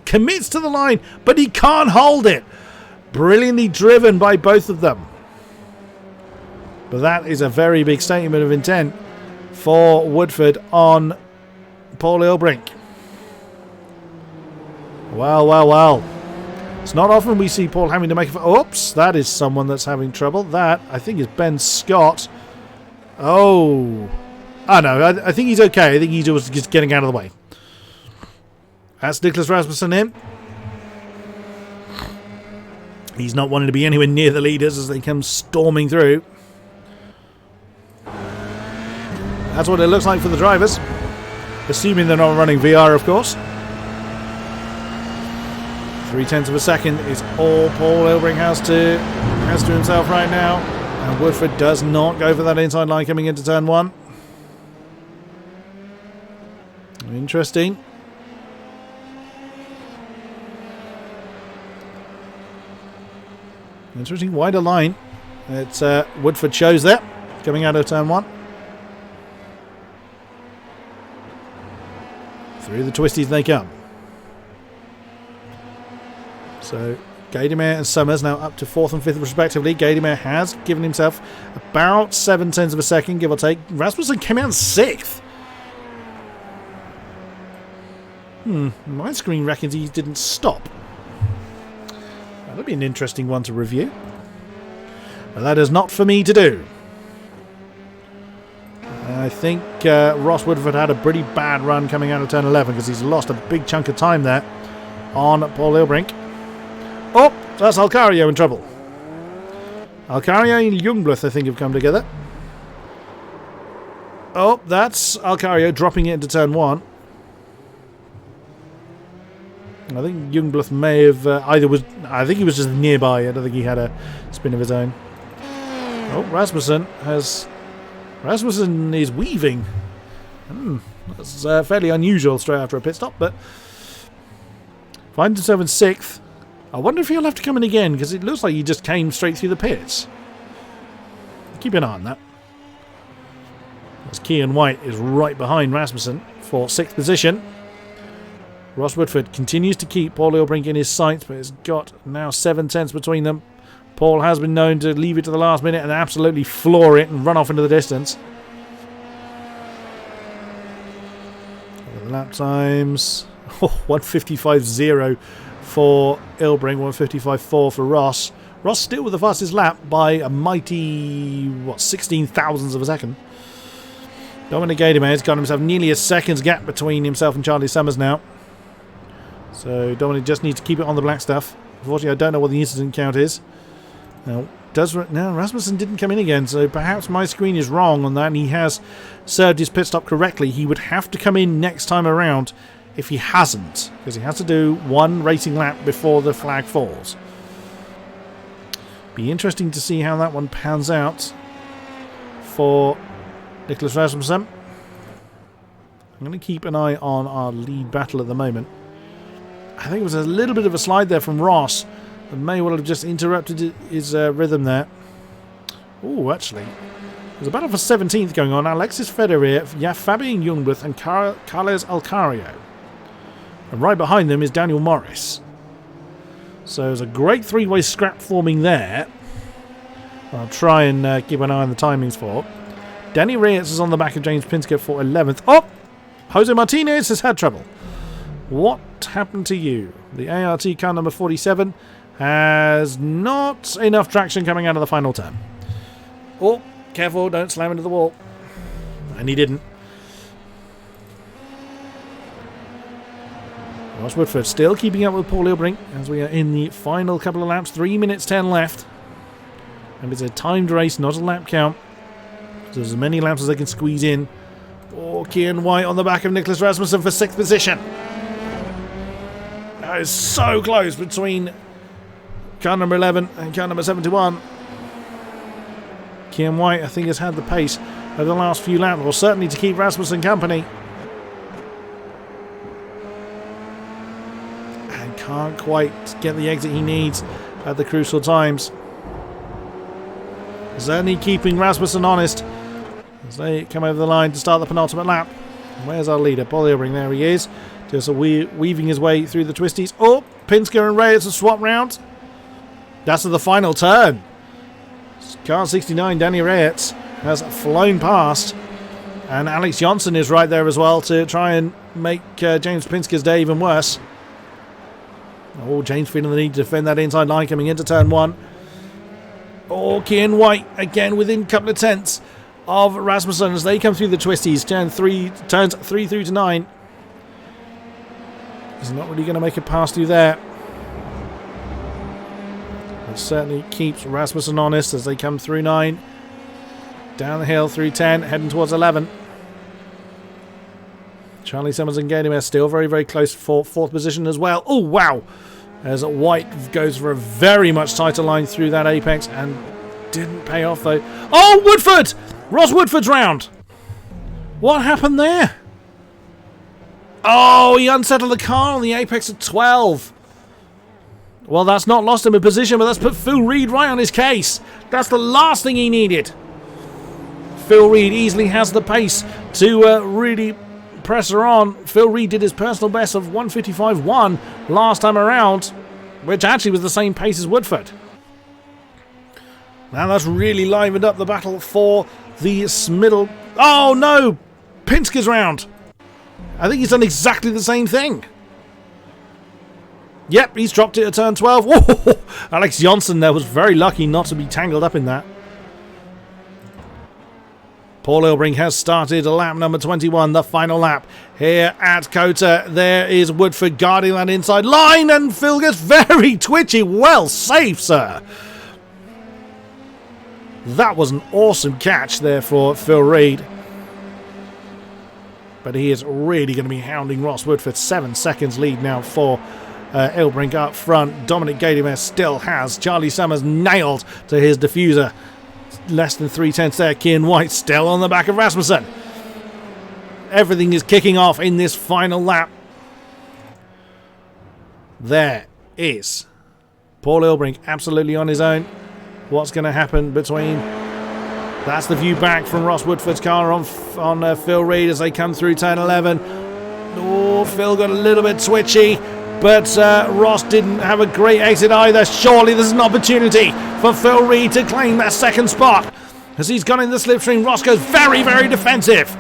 commits to the line, but he can't hold it. Brilliantly driven by both of them. But that is a very big statement of intent for Woodford on Paul Ilbrink. Well, well, well. It's not often we see Paul having to make a... Oops, that is someone that's having trouble. That, I think, is Ben Scott. Oh. Oh, no, I think he's okay. I think he was just getting out of the way. That's Nicholas Rasmussen in. He's not wanting to be anywhere near the leaders as they come storming through. That's what it looks like for the drivers. Assuming they're not running VR, of course. 0.3 of a second is all Paul Ilbrink has to himself right now. And Woodford does not go for that inside line coming into turn 1. Interesting. Interesting wider line. It's Woodford shows there coming out of turn 1. Through the twisties they come. So Gaidemeyer and Summers now up to 4th and 5th respectively. Gaidemeyer has given himself about 0.7 of a second, give or take. Rasmussen came out 6th. My screen reckons he didn't stop. That'll be an interesting one to review. But that is not for me to do. I think Ross Woodford had a pretty bad run coming out of turn 11 because he's lost a big chunk of time there on Paul Ilbrink. Oh, that's Alcario in trouble. Alcario and Youngblood, I think, have come together. Oh, that's Alcario dropping it into turn 1. I think Youngblood may have I think he was just nearby. I don't think he had a spin of his own. Oh, Rasmussen is weaving. That's fairly unusual straight after a pit stop, but finds himself in 6th. I wonder if he'll have to come in again because it looks like he just came straight through the pits. Keep an eye on that. As Kean White is right behind Rasmussen for 6th position. Ross Woodford continues to keep Paul Ilbrink in his sights, but has got now 0.7 between them. Paul has been known to leave it to the last minute and absolutely floor it and run off into the distance. The lap times. 1:55.0 for Ilbrink, 1:55.4 for Ross. Ross still with the fastest lap by a mighty, 16 thousandths of a second. Dominic Gaidemeyer has got himself nearly a second's gap between himself and Charlie Summers now. So Dominic just needs to keep it on the black stuff. Unfortunately, I don't know what the incident count is. Now, Rasmussen didn't come in again, so perhaps my screen is wrong on that, and he has served his pit stop correctly. He would have to come in next time around if he hasn't, because he has to do 1 racing lap before the flag falls. Be interesting to see how that one pans out for Nicholas Rasmussen. I'm going to keep an eye on our lead battle at the moment. I think it was a little bit of a slide there from Ross that may well have just interrupted his rhythm there. Oh, actually, there's a battle for 17th going on. Alexis Federer, Fabian Youngblood and Carles Alcario. And right behind them is Daniel Morris. So there's a great 3-way scrap forming there. I'll try and keep an eye on the timings for. Danny Reyes is on the back of James Pinsker for 11th. Oh! Jose Martinez has had trouble. What happened to you? The ART car number 47 has not enough traction coming out of the final turn. Oh, careful, don't slam into the wall. And he didn't. Ross Woodford still keeping up with Paul Ilbrink as we are in the final couple of laps. 3 minutes 10 left. And it's a timed race, not a lap count. So there's as many laps as they can squeeze in. Oh, Kean White on the back of Nicholas Rasmussen for 6th position. That is so close between car number 11 and car number 71. Kean White, I think, has had the pace over the last few laps, or certainly to keep Rasmussen company. And can't quite get the exit he needs at the crucial times. Certainly keeping Rasmussen honest as they come over the line to start the penultimate lap. Where's our leader? Paul Ilbrink, there he is. Just weaving his way through the twisties. Oh, Pinsker and Reyes have swapped round. That's at the final turn. Car 69, Danny Reyes, has flown past. And Alex Johnson is right there as well to try and make James Pinsker's day even worse. Oh, James feeling the need to defend that inside line coming into turn 1. Oh, Kian White again within a couple of tenths of Rasmussen as they come through the twisties. Turns 3 through to 9. He's not really going to make a pass through there. It certainly keeps Rasmussen honest as they come through 9. Down the hill through 10, heading towards 11. Charlie Summers and Gadimer still very, very close for 4th position as well. Oh, wow! As White goes for a very much tighter line through that apex and didn't pay off though. Oh, Woodford! Ross Woodford's round. What happened there? Oh, he unsettled the car on the apex at 12. Well, that's not lost him a position, but that's put Phil Reed right on his case. That's the last thing he needed. Phil Reed easily has the pace to really press her on. Phil Reed did his personal best of 1:55.1 last time around, which actually was the same pace as Woodford. Now that's really livened up the battle for the middle. Oh no! Pinsker's round. I think he's done exactly the same thing. Yep, he's dropped it at turn 12. Whoa! Alex Johnson there was very lucky not to be tangled up in that. Paul Ilbrink has started lap number 21, the final lap here at COTA. There is Woodford guarding that inside line, and Phil gets very twitchy. Well saved, sir. That was an awesome catch there for Phil Reed. But he is really going to be hounding Ross Woodford. 7 seconds lead now for Ilbrink up front. Dominic Gadimer still has Charlie Summers nailed to his diffuser. Less than 3/10 there. Kian White still on the back of Rasmussen. Everything is kicking off in this final lap. There is Paul Ilbrink absolutely on his own. What's going to happen between... That's the view back from Ross Woodford's car on Phil Reed as they come through turn 11. Oh, Phil got a little bit twitchy, but Ross didn't have a great exit either. Surely this is an opportunity for Phil Reed to claim that second spot. As he's gone in the slipstream, Ross goes very, very defensive.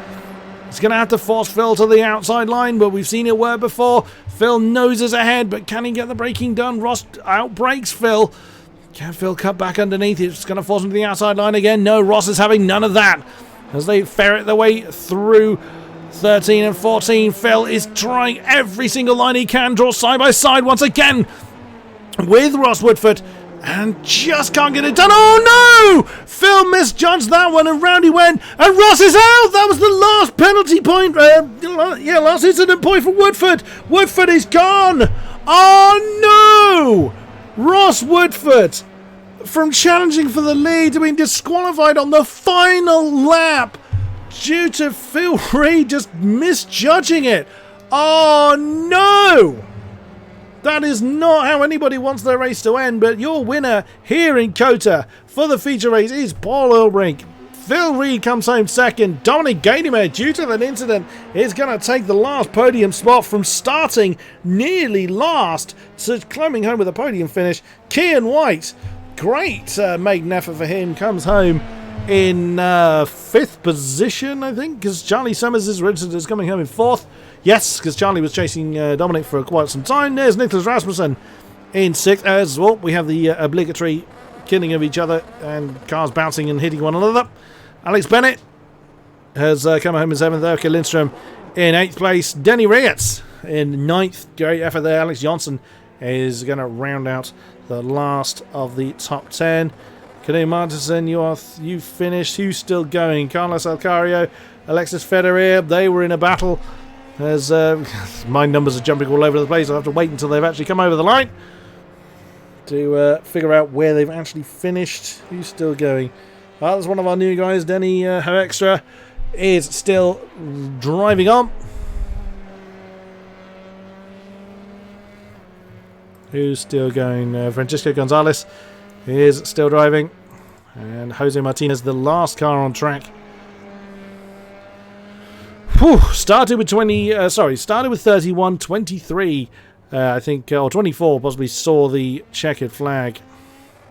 He's going to have to force Phil to the outside line, but we've seen it work before. Phil noses ahead, but can he get the braking done? Ross outbrakes Phil. Can Phil cut back underneath? It's going to force him to the outside line again. No, Ross is having none of that. As they ferret their way through 13 and 14, Phil is trying every single line he can, draw side by side once again with Ross Woodford, and just can't get it done. Oh no! Phil misjudged that one, and round he went, and Ross is out! That was the last penalty point, last incident point for Woodford. Woodford is gone! Oh no! Ross Woodford, from challenging for the lead, to being disqualified on the final lap due to Phil Reed just misjudging it. Oh no! That is not how anybody wants their race to end, but your winner here in COTA for the feature race is Paul Ilbrink. Phil Reed comes home second. Dominic Gadimer, due to that incident, is going to take the last podium spot from starting nearly last to climbing home with a podium finish. Kian White, great maiden effort for him, comes home in 5th position, I think, because Charlie Summers is coming home in 4th. Yes, because Charlie was chasing Dominic for quite some time. There's Nicholas Rasmussen in 6th as well. We have the obligatory killing of each other and cars bouncing and hitting one another. Alex Bennett has come home in 7th. Erika Lindstrom in 8th place. Denny Reyes in 9th. Great effort there. Alex Johnson is going to round out the last of the top 10. Kenny Martinson, you finished. Who's still going? Carlos Alcario, Alexis Federer. They were in a battle. As my numbers are jumping all over the place. I'll have to wait until they've actually come over the line to figure out where they've actually finished. Who's still going? There's one of our new guys, Denny Hoextra, is still driving on. Who's still going? Francisco Gonzalez is still driving. And Jose Martinez, the last car on track. Whew, started with 31, 23, I think, or 24 possibly saw the checkered flag.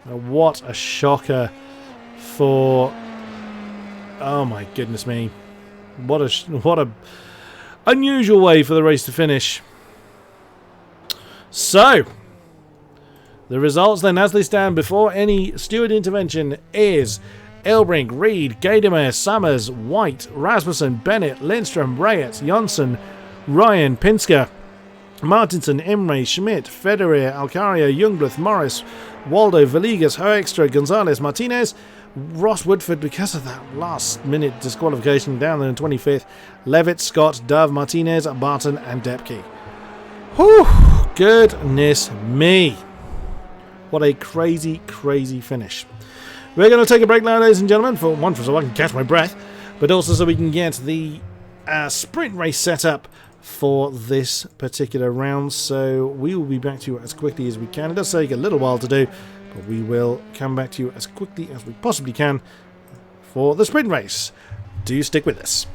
What a shocker for... Oh my goodness me. What a unusual way for the race to finish. So, the results then as they stand before any steward intervention is Elbrink, Reed, Gadamer, Summers, White, Rasmussen, Bennett, Lindstrom, Reyes, Jonsson, Ryan, Pinsker, Martinson, Imre, Schmidt, Federer, Alcaria, Youngbloth, Morris, Waldo, Villegas, Hoekstra, Gonzalez, Martinez, Ross Woodford because of that last minute disqualification down there in 25th, Levitt, Scott, Dove, Martinez, Barton and Depke. Whew, goodness me. What a crazy, crazy finish. We're going to take a break now, ladies and gentlemen, for so I can catch my breath, but also so we can get the sprint race set up for this particular round. So we will be back to you as quickly as we can. It does take a little while to do, but we will come back to you as quickly as we possibly can for the sprint race. Do stick with us.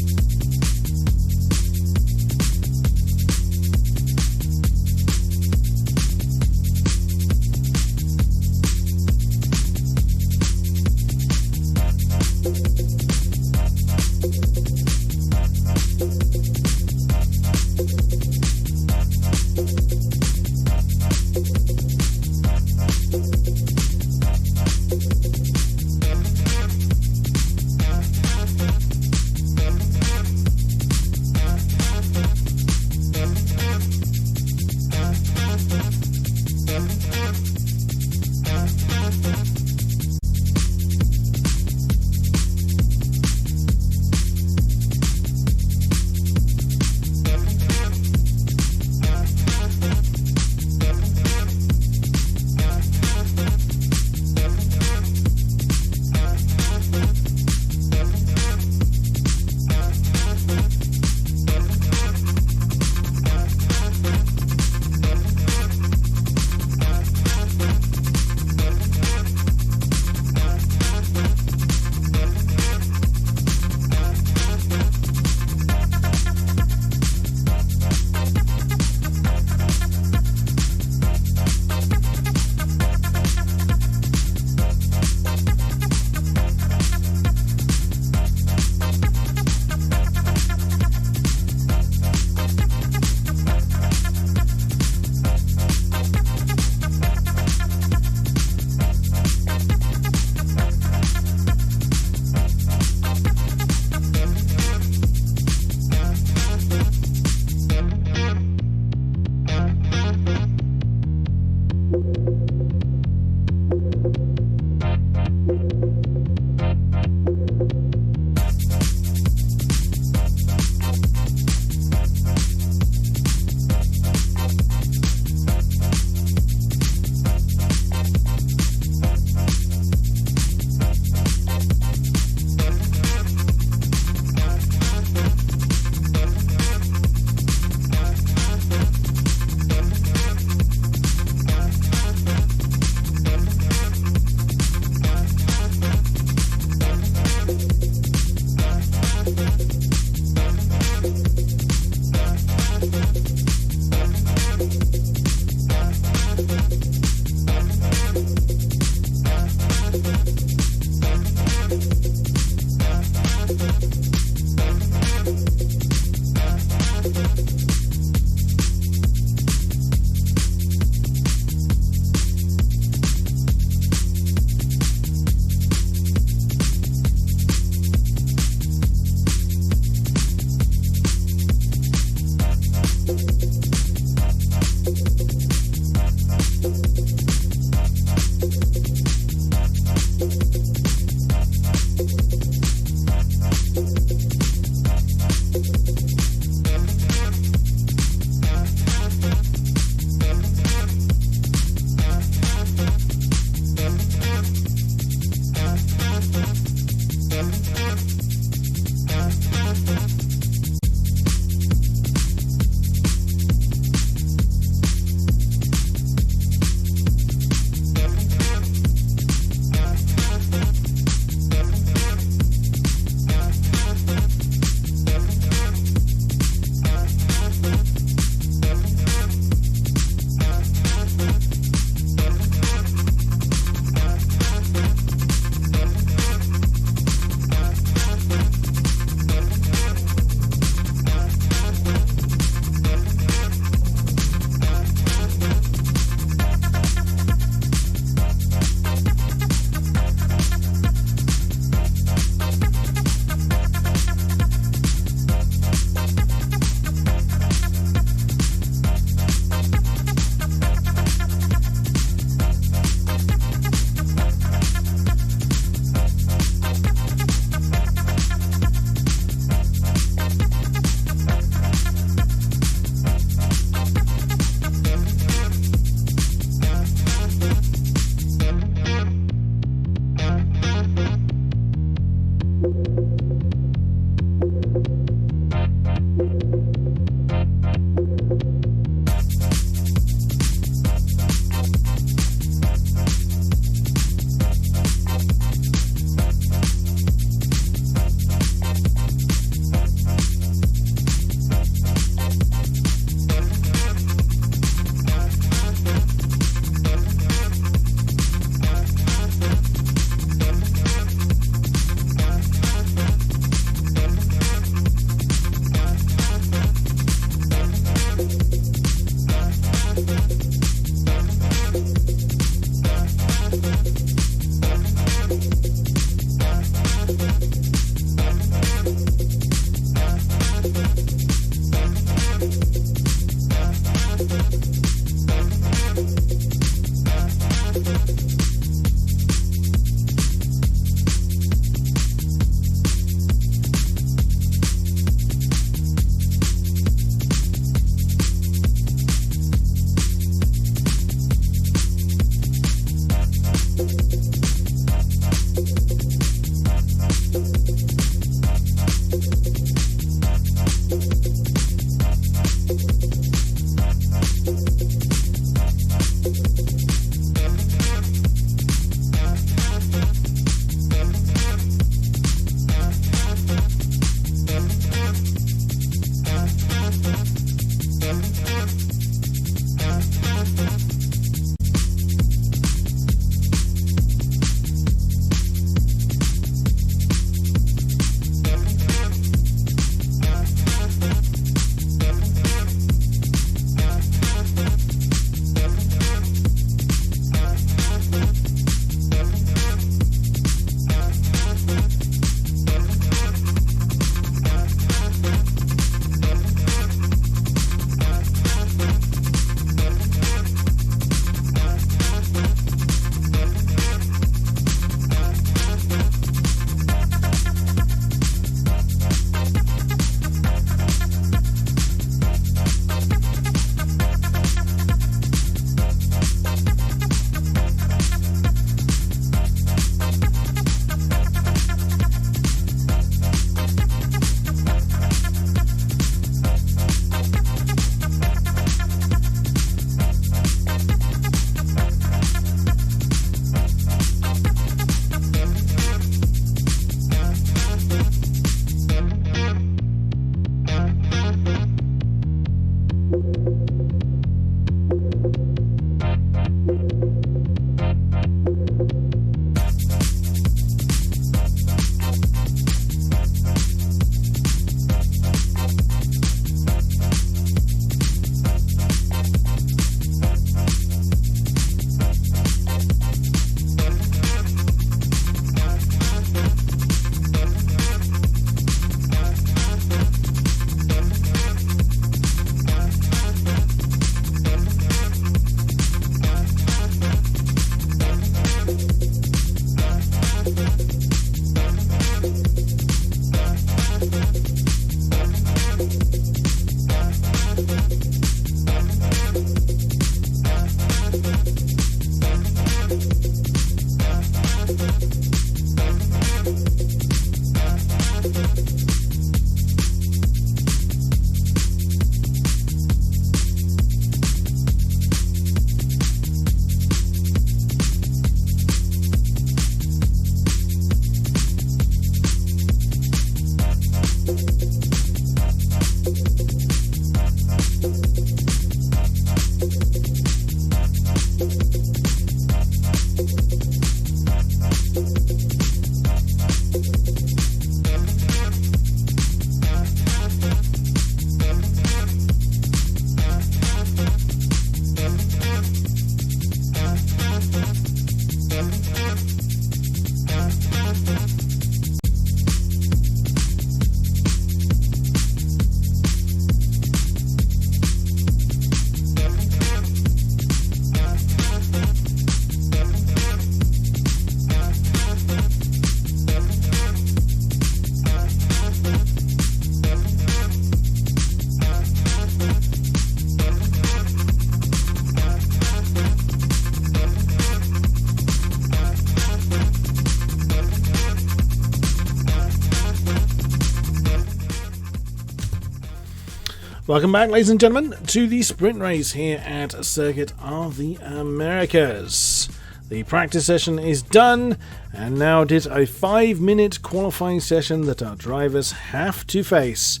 Welcome back, ladies and gentlemen, to the sprint race here at Circuit of the Americas. The practice session is done, and now it is a 5-minute qualifying session that our drivers have to face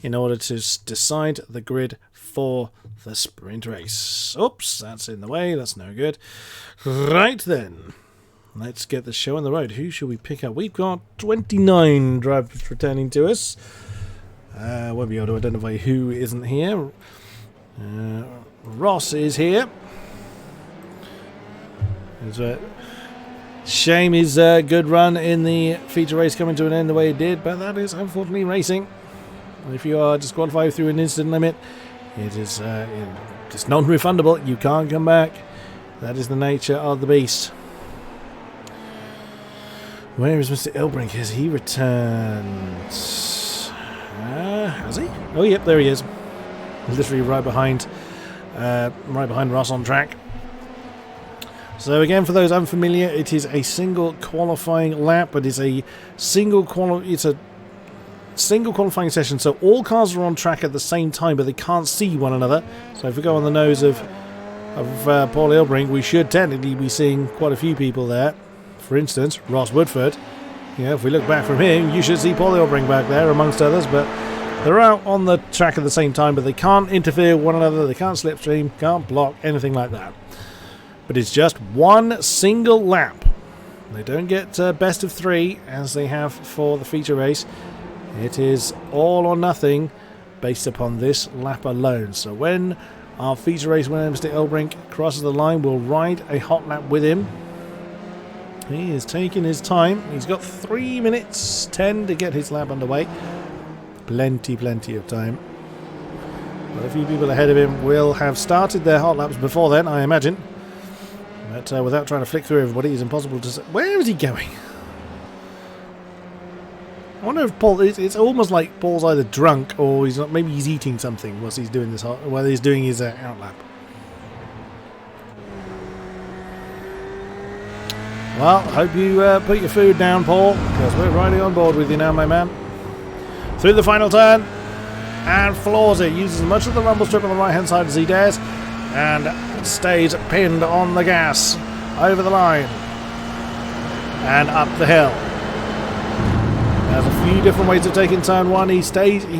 in order to decide the grid for the sprint race. Oops, that's in the way, that's no good. Right then, let's get the show on the road. Who should we pick up? We've got 29 drivers returning to us. Won't be able to identify who isn't here. Ross is here. It's a shame his good run in the feature race coming to an end the way it did, but that is unfortunately racing. If you are disqualified through an instant limit, it is it's non-refundable. You can't come back. That is the nature of the beast. Where is Mr. Elbrink? Has he returned? Has he? Oh, yep, there he is. Literally right behind Ross on track. So again, for those unfamiliar, it is a single qualifying lap, but it's a single qualifying session. So all cars are on track at the same time, but they can't see one another. So if we go on the nose of Paul Elbrink, we should technically be seeing quite a few people there. For instance, Ross Woodford. Yeah, if we look back from here, you should see Paul Elbrink back there, amongst others, but they're out on the track at the same time, but they can't interfere with one another, they can't slipstream, can't block, anything like that. But it's just one single lap. They don't get best of 3 as they have for the feature race. It is all or nothing based upon this lap alone. So when our feature race winner, Mr. Elbrink, crosses the line, we'll ride a hot lap with him. He is taking his time. He's got 3 minutes 10 to get his lap underway. Plenty of time. But a few people ahead of him will have started their hot laps before then, I imagine. But without trying to flick through everybody, it's impossible to say. Where is he going? I wonder if Paul. It's almost like Paul's either drunk or he's not. Maybe he's eating something whilst he's doing this. While he's doing his out lap. Well, hope you put your food down, Paul, because we're riding on board with you now, my man. Through the final turn, and floors it. Uses as much of the rumble strip on the right-hand side as he dares, and stays pinned on the gas. Over the line, and up the hill. There's a few different ways of taking turn 1. He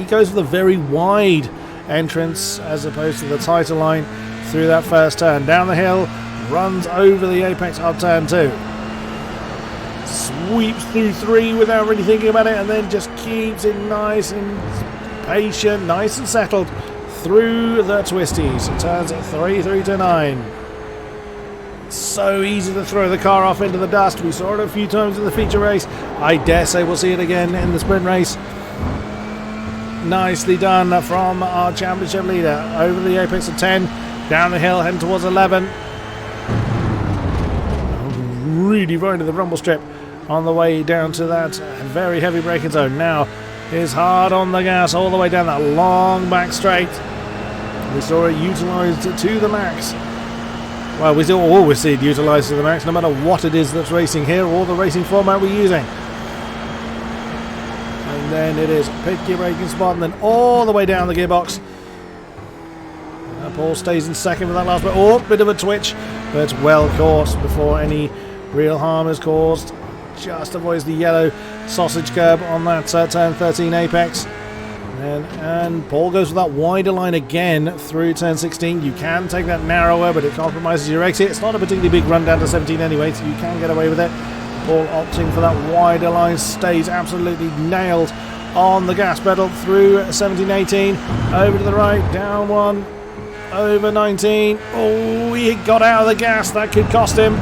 goes for the very wide entrance, as opposed to the tighter line through that first turn. Down the hill, runs over the apex of turn 2. Sweeps through 3 without really thinking about it, and then just keeps it nice and patient, nice and settled through the twisties. Turns at 3 to 9. So easy to throw the car off into the dust. We saw it a few times in the feature race. I dare say we'll see it again in the sprint race. Nicely done from our championship leader. Over the apex of 10, down the hill, heading towards 11. Really right to the rumble strip on the way down to that very heavy braking zone. Now is hard on the gas all the way down that long back straight. We saw it utilised to the max. Well, we still always see it utilised to the max, no matter what it is that's racing here or the racing format we're using. And then it is pick your braking spot, and then all the way down the gearbox. Paul stays in second for that last bit. Oh, bit of a twitch, but well caught before any real harm is caused. Just avoids the yellow sausage curb on that turn 13 apex. And Paul goes for that wider line again through turn 16. You can take that narrower, but it compromises your exit. It's not a particularly big run down to 17 anyway, so you can get away with it. Paul opting for that wider line, stays absolutely nailed on the gas pedal through 17-18. Over to the right, down 1, over 19. Oh, he got out of the gas. That could cost him.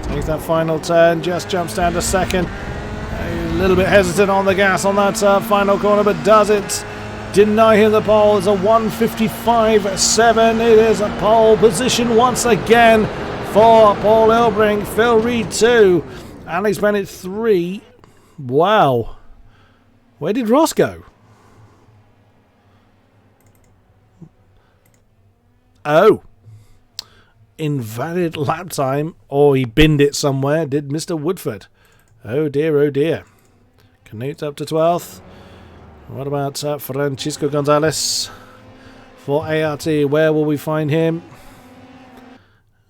Takes that final turn, just jumps down to second. A little bit hesitant on the gas on that final corner, but does it deny him the pole? It's a 155.7. It is a pole position once again for Paul Elbrink. Phil Reed 2, Alex Bennett 3. Wow. Where did Ross go? Oh. Invalid lap time, or he binned it somewhere, did Mr. Woodford. Oh dear, oh dear. Canute's up to 12th. What about Francisco Gonzalez for ART? Where will we find him?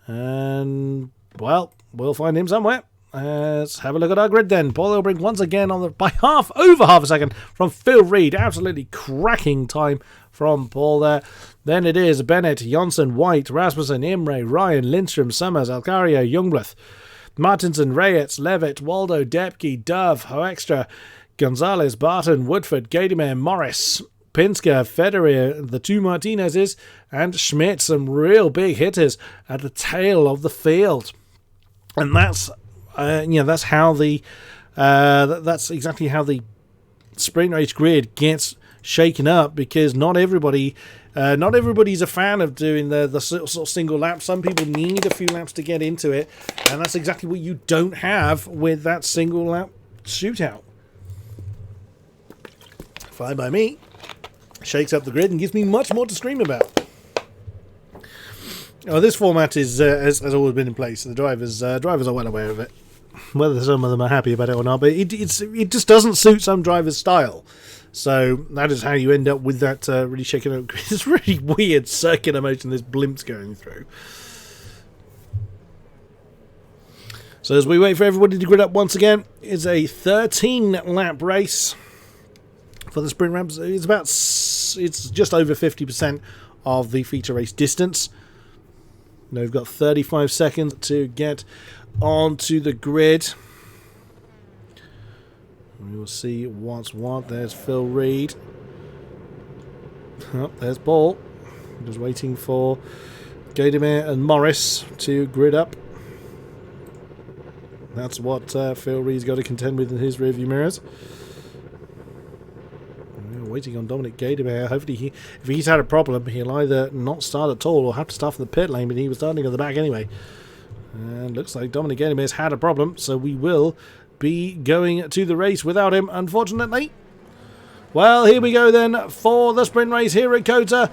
And, well, we'll find him somewhere. Let's have a look at our grid then. Paul Elbrink once again on by over half a second from Phil Reed. Absolutely cracking time from Paul there. Then it is Bennett, Jonsson, White, Rasmussen, Imre, Ryan, Lindstrom, Summers, Alcario, Youngblood, Martinson, Reyes, Levitt, Waldo, Depke, Dove, Hoekstra, Gonzalez, Barton, Woodford, Gadamer, Morris, Pinsker, Federer, the two Martinezes, and Schmidt. Some real big hitters at the tail of the field. And that's that's how that's exactly how the sprint race grid gets shaken up, because not everybody's a fan of doing the sort of single lap. Some people need a few laps to get into it, and that's exactly what you don't have with that single lap shootout. Fine by me. Shakes up the grid and gives me much more to scream about. Oh, this format has always been in place. The drivers are well aware of it. Whether some of them are happy about it or not, but it just doesn't suit some drivers' style. So that is how you end up with that really shaking up. It's really weird circular motion this blimp's going through. So as we wait for everybody to grid up once again, it's a 13-lap race for the sprint ramps. It's just over 50% of the feature race distance. Now we've got 35 seconds to get onto the grid. We will see what's what. There's Phil Reed. Oh, there's Paul. Just waiting for Gadamer and Morris to grid up. That's what Phil Reed's got to contend with in his rearview mirrors. We're waiting on Dominic Gadamer. Hopefully, if he's had a problem, he'll either not start at all or have to start from the pit lane, but he was starting at the back anyway. And looks like Dominic Gadamer's had a problem, so we will be going to the race without him, unfortunately. Well, here we go then for the sprint race here at COTA.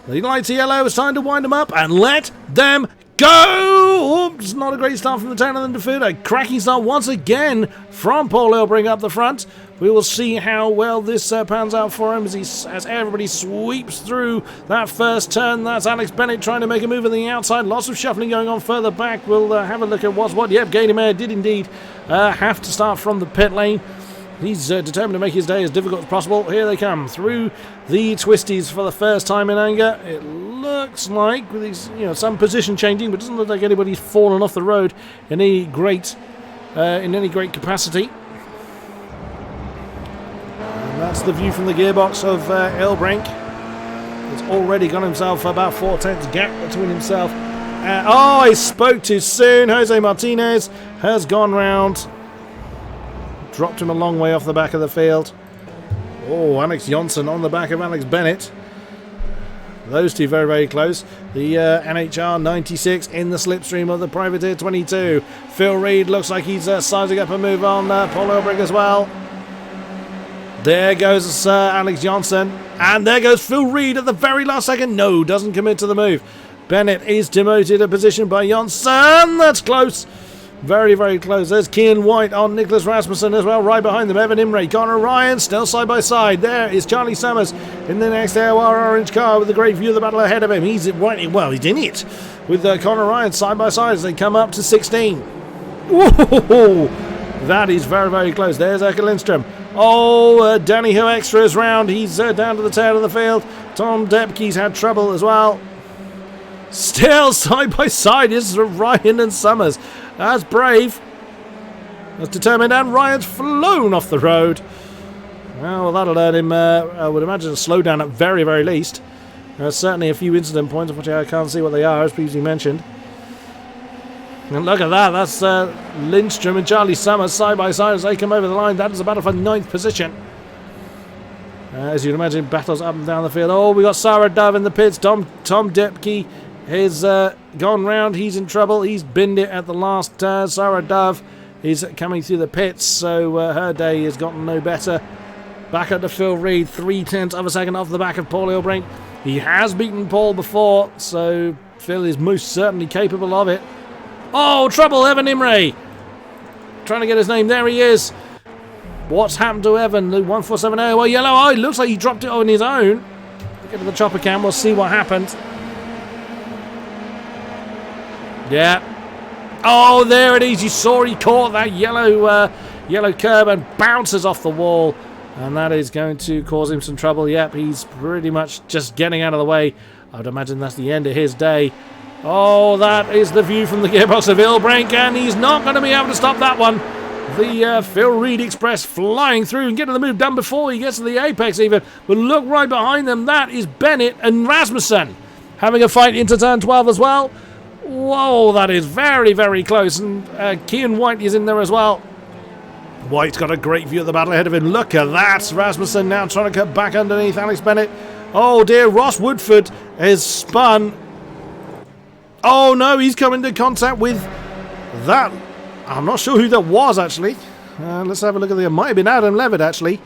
The lights are yellow. It's time to wind them up and let them go! Oops, not a great start from the tail end of the field. A cracking start once again from Paul Elbrink up the front. We will see how well this pans out for him as everybody sweeps through that first turn. That's Alex Bennett trying to make a move on the outside. Lots of shuffling going on further back. We'll have a look at what's what. Yep, Gadamer did indeed have to start from the pit lane. He's determined to make his day as difficult as possible. Here they come through the twisties for the first time in anger. It looks like with these, some position changing, but it doesn't look like anybody's fallen off the road in any great capacity. And that's the view from the gearbox of Elbrink. He's already got himself about 4 tenths gap between himself. He spoke too soon. Jose Martinez has gone round. Dropped him a long way off the back of the field. Oh, Alex Jonsson on the back of Alex Bennett. Those two very, very close. The NHR 96 in the slipstream of the Privateer 22. Phil Reed looks like he's sizing up a move on Paul Elbrink as well. There goes Alex Jonsson. And there goes Phil Reed at the very last second. No, doesn't commit to the move. Bennett is demoted a position by Jonsson. That's close. Very, very close. There's Kian White on Nicholas Rasmussen as well. Right behind them, Evan Imre, Connor Ryan, still side by side. There is Charlie Summers in the next AOR orange car with a great view of the battle ahead of him. He's in it with Connor Ryan side by side as they come up to 16. Whoa! That is very, very close. There's Erka Lindstrom. Danny Hoekstra is round. He's down to the tail of the field. Tom Depke's had trouble as well. Still side by side is Ryan and Summers. That's brave. That's determined, and Ryan's flown off the road. Well, that'll earn him, I would imagine, a slowdown at very, very least. There's certainly a few incident points, of which I can't see what they are, as previously mentioned. And look at that. That's Lindstrom and Charlie Summers side by side as they come over the line. That is a battle for 9th position. As you'd imagine, battles up and down the field. We got Sarah Dove in the pits. Tom Depke has gone round. He's in trouble. He's binned it at the last turn. Sarah Dove is coming through the pits, so her day has gotten no better. Back up to Phil Reed, 0.3 of a second off the back of Paul Elbrink. He has beaten Paul before, so Phil is most certainly capable of it. Trouble, Evan Imre. Trying to get his name. There he is. What's happened to Evan? The 147. Well, yellow. Oh, it looks like he dropped it on his own. Get to the chopper cam. We'll see what happened. Yeah. Oh, there it is. You saw he caught that yellow curb and bounces off the wall. And that is going to cause him some trouble. Yep, he's pretty much just getting out of the way. I would imagine that's the end of his day. Oh, that is the view from the gearbox of Ilbrink, and he's not going to be able to stop that one. The Phil Reed Express flying through and getting the move done before he gets to the apex even. But look right behind them. That is Bennett and Rasmussen having a fight into turn 12 as well. Whoa, that is very, very close. And Kean White is in there as well. White's got a great view of the battle ahead of him. Look at that. Rasmussen now trying to cut back underneath Alex Bennett. Oh dear, Ross Woodford is spun. Oh no, he's come into contact with that. I'm not sure who that was actually. Let's have a look at it might have been Adam Levitt actually.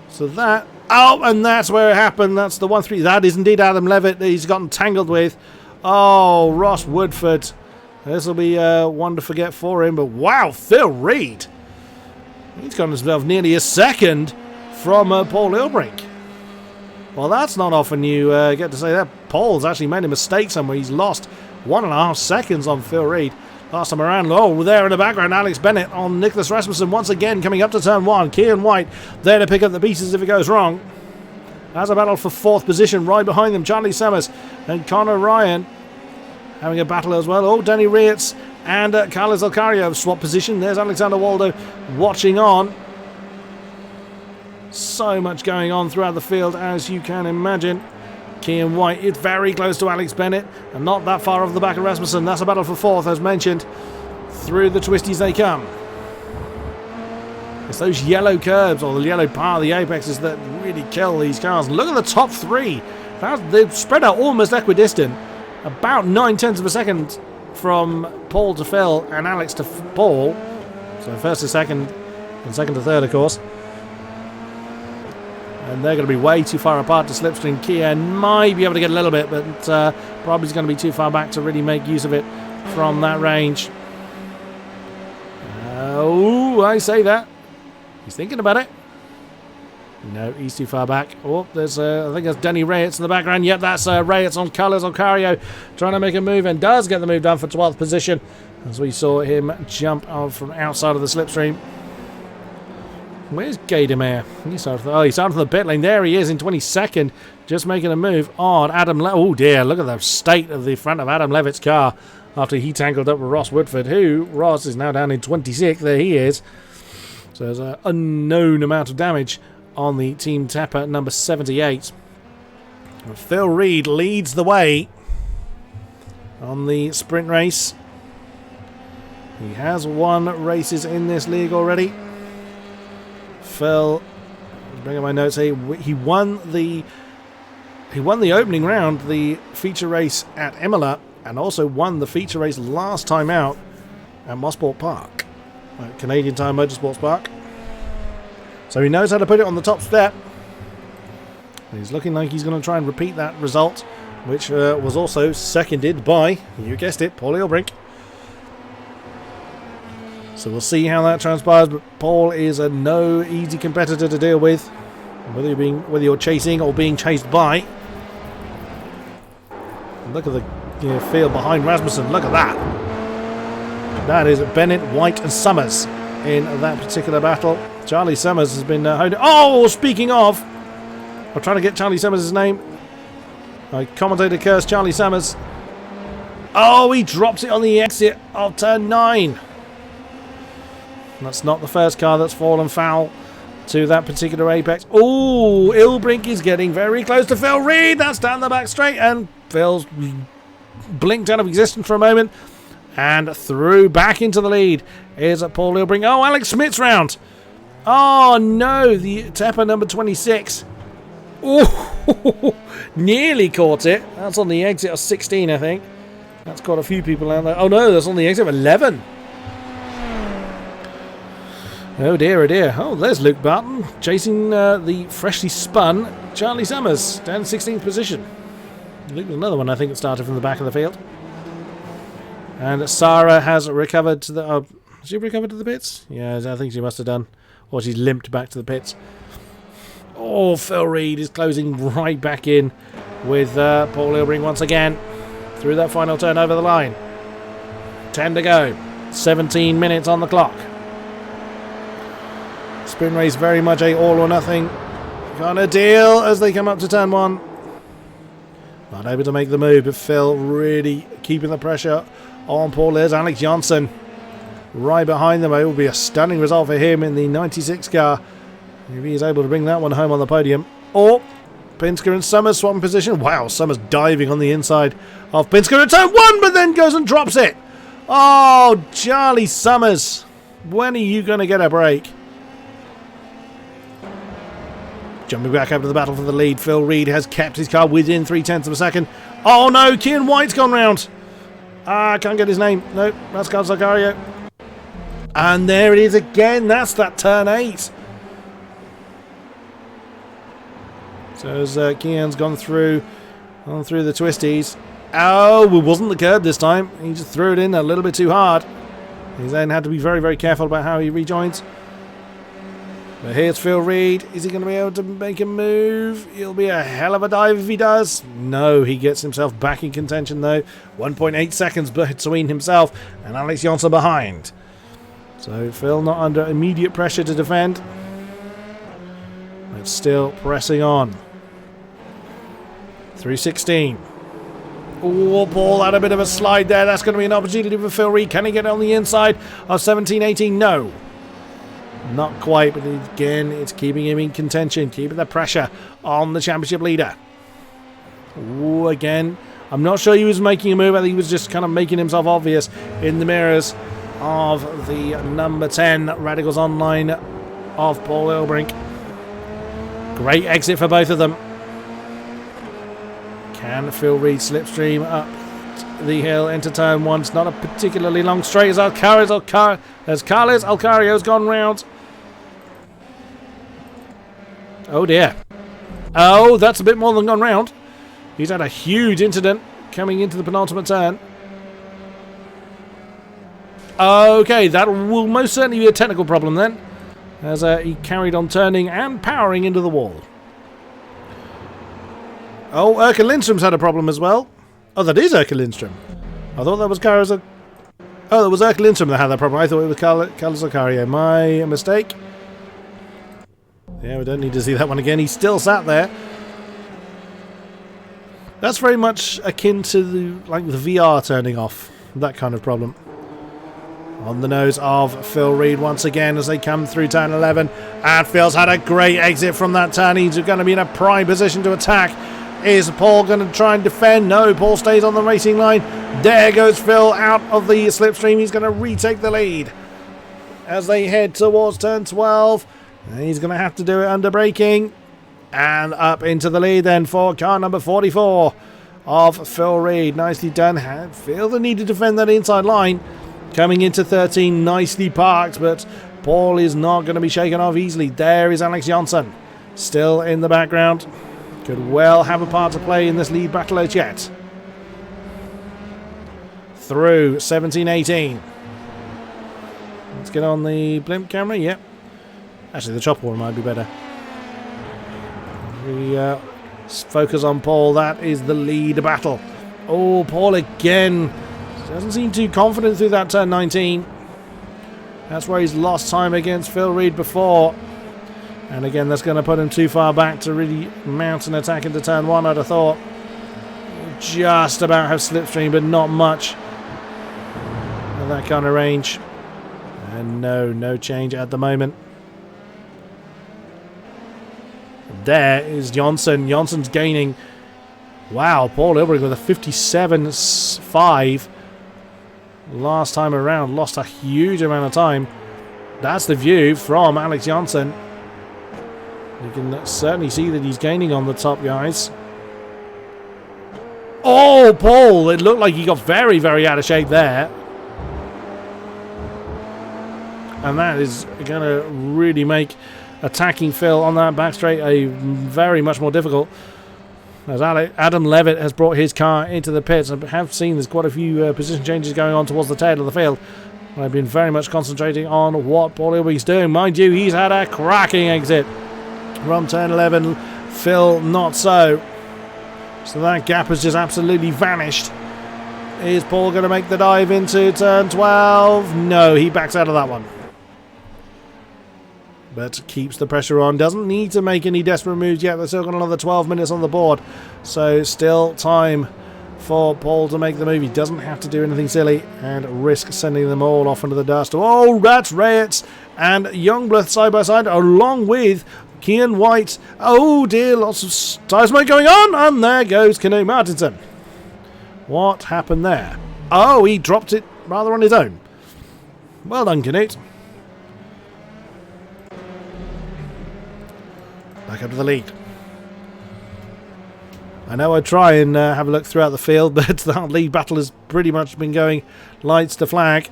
So that. Oh, and that's where it happened. That's the 1-3. That is indeed Adam Levitt that he's gotten tangled with. Oh, Ross Woodford. This will be one to forget for him. But wow, Phil Reed. He's got himself nearly a second from Paul Ilbrink. Well, that's not often you get to say that. Paul's actually made a mistake somewhere. He's lost 1.5 seconds on Phil Reed. Last time around, oh, there in the background, Alex Bennett on Nicholas Rasmussen once again coming up to turn 1. Kean White there to pick up the pieces if it goes wrong. As a battle for 4th position, right behind them, Charlie Summers and Connor Ryan having a battle as well. Oh, Danny Reitz and Carlos Alcario have swapped position. There's Alexander Waldo watching on. So much going on throughout the field, as you can imagine. Kean White is very close to Alex Bennett and not that far off the back of Rasmussen. That's a battle for 4th, as mentioned. Through the twisties they come. It's those yellow curbs or the yellow part of the apexes that really kill these cars. Look at the top 3. They've spread out almost equidistant. About 9/10 of a second from Paul to Phil and Alex to Paul. So first to second and second to third, of course. And they're going to be way too far apart to slipstream. Kean might be able to get a little bit, but probably is going to be too far back to really make use of it from that range. Oh, I say that. He's thinking about it. No, he's too far back. Oh, there's I think that's Danny Reitz in the background. Yep, that's Reitz on Carlos Alcario trying to make a move and does get the move done for 12th position as we saw him jump out from outside of the slipstream. Where's Gaidemeyer? He started from the pit lane. There he is in 22nd, just making a move on Adam Oh dear, look at the state of the front of Adam Levitt's car after he tangled up with Ross Woodford, who Ross is now down in 26th. There he is. So there's an unknown amount of damage on the Team Tapper number 78. Phil Reed leads the way on the sprint race. He has won races in this league already. Phil, bringing my notes here, he won the opening round, the feature race at Imola, and also won the feature race last time out at Mosport Park, Canadian Tire Motorsports Park. So he knows how to put it on the top step. He's looking like he's going to try and repeat that result, which was also seconded by, you guessed it, Paul Ilbrink. So we'll see how that transpires, but Paul is a no easy competitor to deal with, whether you're chasing or being chased by. Look at the field behind Rasmussen. Look at that. That is Bennett, White, and Summers in that particular battle. Charlie Summers has been holding. Oh, speaking of, I'm trying to get Charlie Summers' name. My commentator cursed Charlie Summers. Oh, he drops it on the exit of turn 9. That's not the first car that's fallen foul to that particular apex. Oh, Ilbrink is getting very close to Phil Reed. That's down the back straight, and Phil's blinked out of existence for a moment and through back into the lead is Paul Ilbrink. Oh, Alex Smith's round. Oh no, the Tepper number 26. Oh, nearly caught it. That's on the exit of 16, I think. That's got a few people out there. Oh no, that's on the exit of 11. Oh dear, oh dear. Oh, there's Luke Barton chasing the freshly spun Charlie Summers down 16th position. Luke was another one, I think, that started from the back of the field. And Sarah has recovered to the... Has she recovered to the pits? Yeah, I think she must have done. Or she's limped back to the pits. Oh, Phil Reed is closing right back in with Paul Hilbring once again. Through that final turn over the line. 10 to go. 17 minutes on the clock. Sprint race very much a all or nothing kind of deal as they come up to turn 1. Not able to make the move, but Phil really keeping the pressure on Paul. There's Alex Johnson right behind them. It will be a stunning result for him in the 96 car. If he is able to bring that one home on the podium. Or Pinsker and Summers swapping position. Wow, Summers diving on the inside of Pinsker at turn 1, but then goes and drops it. Oh, Charlie Summers. When are you going to get a break? Jumping back up to the battle for the lead. Phil Reed has kept his car within 0.3 of a second. Oh no, Kian White's gone round. I can't get his name. No, that's Carlos Alcario. And there it is again. That's that turn 8. So as Kian's gone through the twisties. Oh, it wasn't the curb this time. He just threw it in a little bit too hard. He's then had to be very, very careful about how he rejoins. But here's Phil Reed. Is he going to be able to make a move? It'll be a hell of a dive if he does. No, he gets himself back in contention though. 1.8 seconds between himself and Alex Johnson behind. So Phil not under immediate pressure to defend. But still pressing on. Through 16. Oh, Paul had a bit of a slide there. That's going to be an opportunity for Phil Reed. Can he get on the inside of 17-18? No. Not quite, but again, it's keeping him in contention, keeping the pressure on the championship leader. Ooh, again, I'm not sure he was making a move. I think he was just kind of making himself obvious in the mirrors of the number 10 Radicals Online of Paul Hilbrink. Great exit for both of them. Can Phil Reed slipstream up the hill into turn 1? It's not a particularly long straight as Carlos Alcario's gone round. Oh dear. Oh, that's a bit more than gone round. He's had a huge incident coming into the penultimate turn. Okay, that will most certainly be a technical problem then, as he carried on turning and powering into the wall. Oh, Erka Lindstrom's had a problem as well. Oh, that is Erka Lindstrom. I thought that was Carlos. Oh, that was Erka Lindstrom that had that problem. I thought it was Carlos Alcario. My mistake. Yeah, we don't need to see that one again. He's still sat there. That's very much akin to the VR turning off. That kind of problem. On the nose of Phil Reed once again as they come through turn 11. And Phil's had a great exit from that turn. He's going to be in a prime position to attack. Is Paul going to try and defend? No, Paul stays on the racing line. There goes Phil out of the slipstream. He's going to retake the lead as they head towards turn 12. And he's going to have to do it under braking. And up into the lead then for car number 44 of Phil Reed. Nicely done. Phil the need to defend that inside line. Coming into 13, nicely parked, but Paul is not going to be shaken off easily. There is Alex Johnson, still in the background. Could well have a part to play in this lead battle as yet. Through 17-18. Let's get on the blimp camera. Yep. Actually, the chopper one might be better. We focus on Paul. That is the lead battle. Oh, Paul again. Doesn't seem too confident through that turn 19. That's where he's lost time against Phil Reed before. And again, that's going to put him too far back to really mount an attack into turn 1, I'd have thought. Just about have slipstream, but not much. At that kind of range. And no change at the moment. There is Johnson. Johnson's gaining. Wow, Paul Hilbrink with a 57.5 last time around. Lost a huge amount of time. That's the view from Alex Johnson. You can certainly see that he's gaining on the top guys. Oh, Paul! It looked like he got very, very out of shape there. And that is going to really make attacking Phil on that back straight very much more difficult. As Adam Levitt has brought his car into the pits. I have seen there's quite a few position changes going on towards the tail of the field. I've been very much concentrating on what Paul Ilbrick's doing. Mind you, he's had a cracking exit from turn 11. Phil, not so. So that gap has just absolutely vanished. Is Paul going to make the dive into turn 12? No, he backs out of that one. But keeps the pressure on. Doesn't need to make any desperate moves yet. They've still got another 12 minutes on the board. So still time for Paul to make the move. He doesn't have to do anything silly and risk sending them all off into the dust. Oh, that's Reyes and Youngblood side by side, along with Kian White. Oh dear, lots of tyre smoke going on. And there goes Knut Martinsen. What happened there? Oh, he dropped it rather on his own. Well done, Knut. Back up to the lead. I know I try and have a look throughout the field, but the lead battle has pretty much been going lights to flag.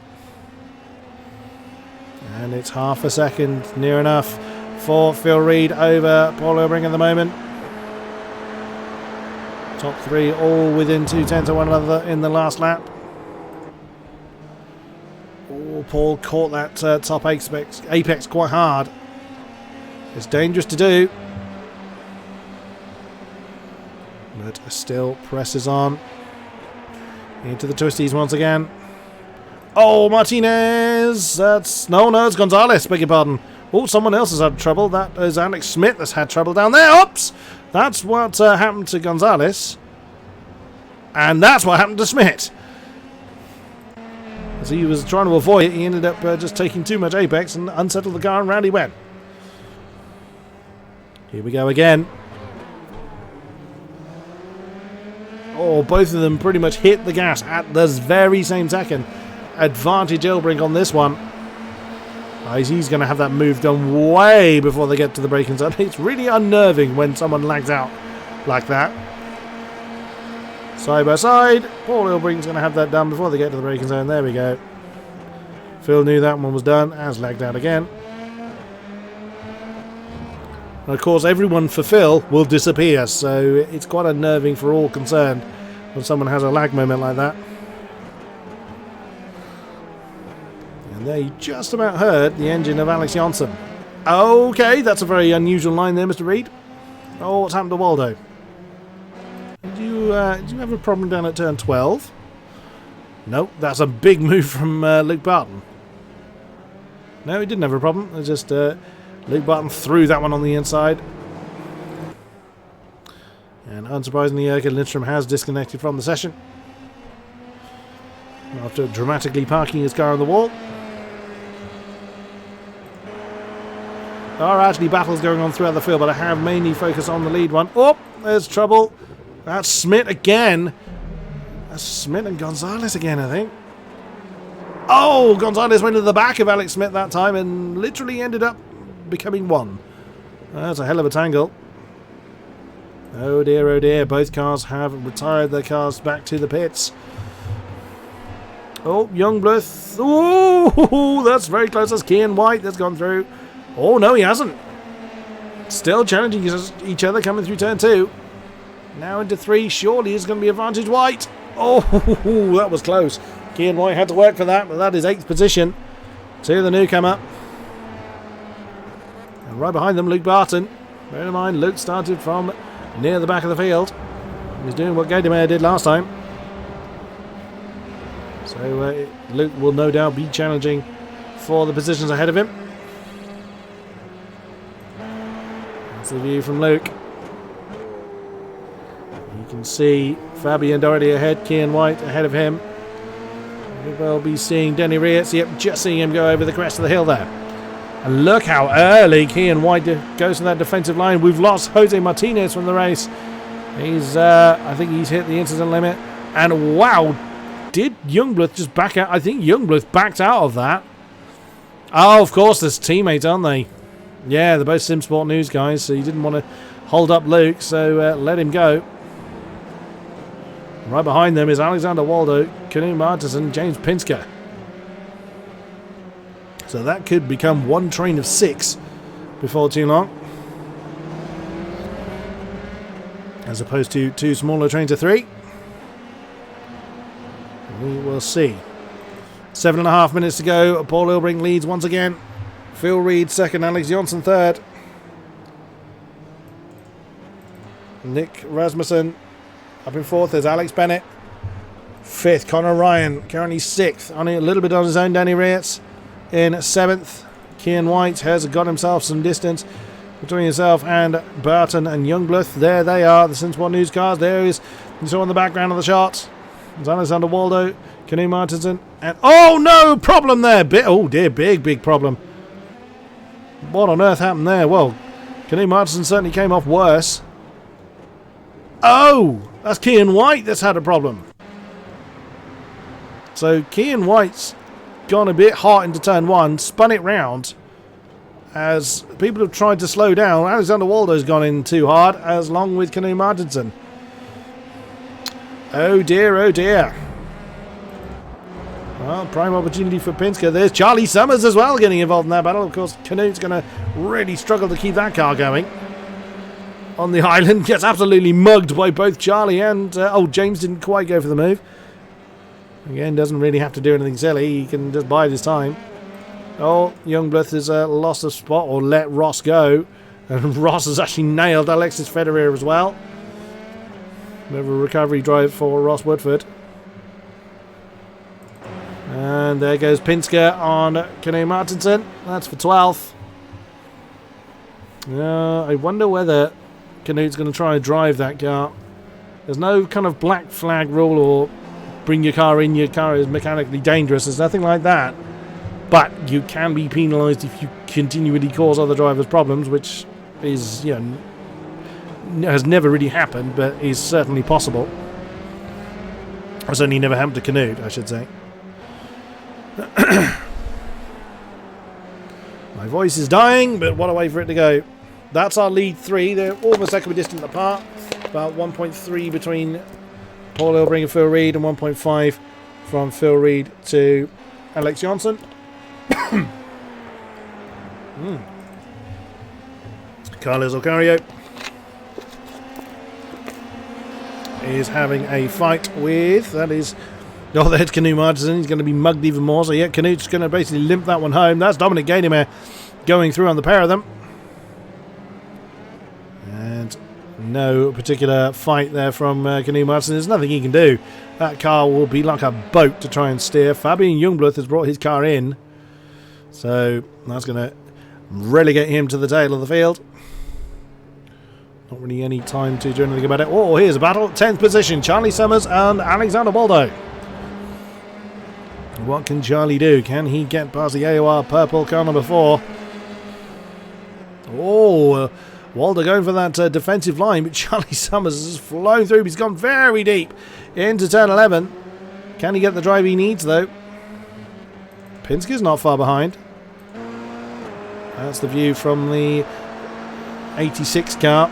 And it's half a second near enough for Phil Reed over Paul Ilbrick at the moment. Top three all within 2/10 of one another in the last lap. Oh, Paul caught that top apex quite hard. It's dangerous to do. But still presses on. Into the twisties once again. Oh, Martinez! No, it's Gonzalez, beg your pardon. Oh, someone else has had trouble. That is Alex Smith that's had trouble down there. Oops! That's what happened to Gonzalez. And that's what happened to Smith. As he was trying to avoid it, he ended up just taking too much apex and unsettled the car, and round he went. Here we go again. Oh, both of them pretty much hit the gas at the very same second. Advantage Ilbrick on this one. He's going to have that move done way before they get to the braking zone. It's really unnerving when someone lags out like that. Side by side. Paul Ilbrick's going to have that done before they get to the braking zone. There we go. Phil knew that one was done. Has lagged out again. And of course, everyone for Phil will disappear, so it's quite unnerving for all concerned when someone has a lag moment like that. And there you just about heard the engine of Alex Janssen. Okay, that's a very unusual line there, Mr. Reed. Oh, what's happened to Waldo? Did you have a problem down at turn 12? Nope, that's a big move from Luke Barton. No, he didn't have a problem. It's just Luke Barton threw that one on the inside. And unsurprisingly, Erkan Lindstrom has disconnected from the session after dramatically parking his car on the wall. There are actually battles going on throughout the field, but I have mainly focused on the lead one. Oh, there's trouble. That's Smith again. That's Smith and Gonzalez again, I think. Oh, Gonzalez went to the back of Alex Smith that time and literally ended up becoming one. That's a hell of a tangle. Oh dear, both cars have retired their cars back to the pits. Oh, Youngblood. Oh, that's very close. That's Kian White that's gone through. Oh no, he hasn't. Still challenging each other coming through turn 2. Now into 3. Surely is going to be advantage White. Oh, that was close. Kian White had to work for that, but that is 8th position to the newcomer. And right behind them, Luke Barton. Bear in mind, Luke started from near the back of the field. He's doing what Gademeyer did last time. So Luke will no doubt be challenging for the positions ahead of him. That's the view from Luke. You can see Fabian Doherty ahead, Kian White ahead of him. We will be seeing Denny Reyes. Yep, just seeing him go over the crest of the hill there. And look how early Kian White goes to that defensive line. We've lost Jose Martinez from the race. I think he's hit the incident limit. And wow, did Youngblood just back out? I think Youngblood backed out of that. Oh, of course, there's teammates, aren't they? Yeah, they're both SimSport News guys, so he didn't want to hold up Luke, so let him go. Right behind them is Alexander Waldo, Knut Martinsen, James Pinsker. So that could become one train of 6 before too long, as opposed to 2 smaller trains of 3. We will see. 7.5 minutes to go. Paul Ilbrink leads once again. Phil Reed second, Alex Jonsson third. Nick Rasmussen up in fourth. There's Alex Bennett. Fifth, Connor Ryan, currently sixth. Only a little bit on his own, Danny Reitz in seventh. Kian White has got himself some distance between himself and Barton and Youngblood. There they are, the Sinsport News cars. There is, you saw in the background of the shot, there's Alexander Waldo, Kenny Martinson, and oh no, problem there. Oh dear, big problem. What on earth happened there? Well, Kenny Martinson certainly came off worse. Oh, that's Kian White that's had a problem. So Kian White's gone a bit hot into turn one, spun it round. As people have tried to slow down, Alexander Waldo's gone in too hard, as long with Kenny Martinson. Oh dear, oh dear. Well, prime opportunity for Pinsker. There's Charlie Summers as well getting involved in that battle. Of course, Canute's going to really struggle to keep that car going. On the island, gets absolutely mugged by both Charlie and... James didn't quite go for the move. Again, doesn't really have to do anything silly. He can just bide his time. Oh, Youngblood has lost a spot or let Ross go. And Ross has actually nailed Alexis Federer as well. Bit of a recovery drive for Ross Woodford. And there goes Pinsker on Kenny Martinson. That's for 12th. I wonder whether Canute's going to try and drive that car. There's no kind of black flag rule or bring your car in, your car is mechanically dangerous. There's nothing like that. But you can be penalised if you continually cause other drivers problems, which is, has never really happened, but is certainly possible. Or certainly never happened to Canute, I should say. My voice is dying, but what a way for it to go. That's our lead three. They're almost equidistant apart. About 1.3 between Paul Ilbrink and Phil Reed, and 1.5 from Phil Reed to Alex Jonsson. Carlos Alcario is having a fight with, that is, there's Canute Martinson. He's going to be mugged even more. So yeah, Canute's going to basically limp that one home. That's Dominic Gaydimer going through on the pair of them. And no particular fight there from Canute Martinson. There's nothing he can do. That car will be like a boat to try and steer. Fabian Youngblood has brought his car in. So that's going to relegate him to the tail of the field. Not really any time to do anything about it. Oh, here's a battle. 10th position. Charlie Summers and Alexander Waldo. What can Charlie do? Can he get past the AOR purple car number 4? Oh, Waldo going for that defensive line, but Charlie Summers has flown through. He's gone very deep into turn 11. Can he get the drive he needs, though? Pinsker's not far behind. That's the view from the 86 car.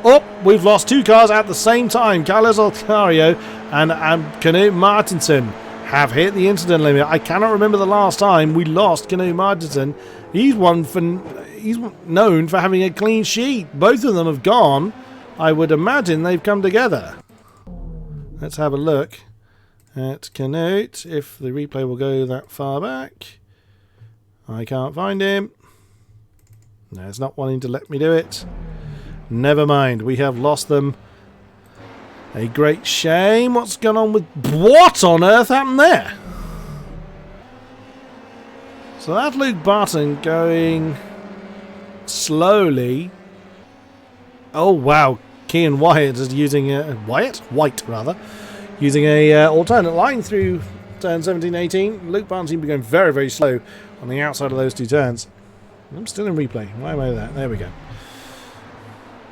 Oh, we've lost two cars at the same time. Carlos Alcario and Canute Martinson have hit the incident limit. I cannot remember the last time we lost Canute Martinson. He's known for having a clean sheet. Both of them have gone. I would imagine they've come together. Let's have a look at Canute, if the replay will go that far back. I can't find him. No, it's not wanting to let me do it. Never mind, we have lost them. A great shame. What's going on with... What on earth happened there? So that's Luke Barton going slowly. Oh wow, Kian Wyatt is using White, using a alternate line through turn 17-18. Luke Barton seemed to be going very, very slow on the outside of those two turns. I'm still in replay. Why am I there? There we go.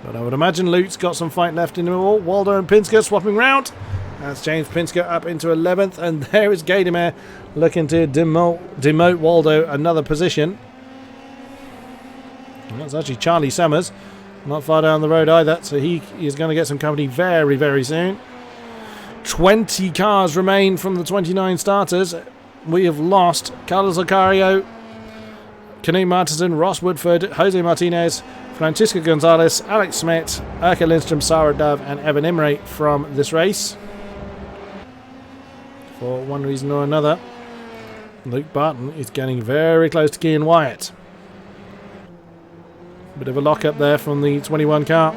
But I would imagine Luke's got some fight left in him all. Waldo and Pinsker swapping round. That's James Pinsker up into 11th. And there is Gaydimer looking to demote Waldo another position. And that's actually Charlie Summers. Not far down the road either. So he is going to get some company very, very soon. 20 cars remain from the 29 starters. We have lost Carlos Alcario, Canute Martinson, Ross Woodford, Jose Martinez, Francisco Gonzalez, Alex Smith, Erka Lindstrom, Sarah Dove and Evan Imre from this race. for one reason or another. Luke Barton is getting very close to Cian Wyatt. Bit of a lock up there from the 21 car.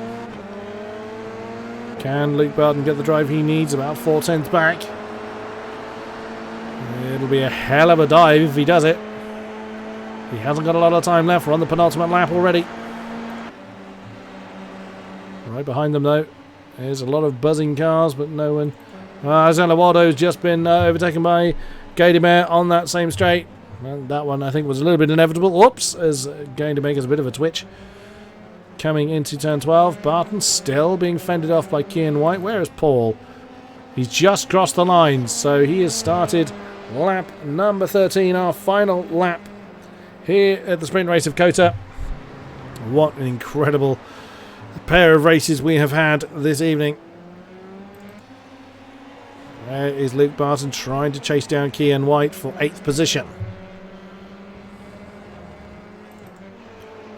Can Luke Barton get the drive he needs? About 4/10 back. It'll be a hell of a dive if he does it. He hasn't got a lot of time left. We're on the penultimate lap already. Right behind them though, there's a lot of buzzing cars, but no one. Alexander Waldo's just been overtaken by Gaydemare on that same straight. And that one I think was a little bit inevitable. Whoops, as going to make us a bit of a twitch. Coming into turn 12, Barton still being fended off by Cian Wyatt. Where is Paul? He's just crossed the line, so he has started lap number 13, our final lap here at the sprint race of Kota. What an incredible pair of races we have had this evening. There is Luke Barton trying to chase down Cian Wyatt for 8th position.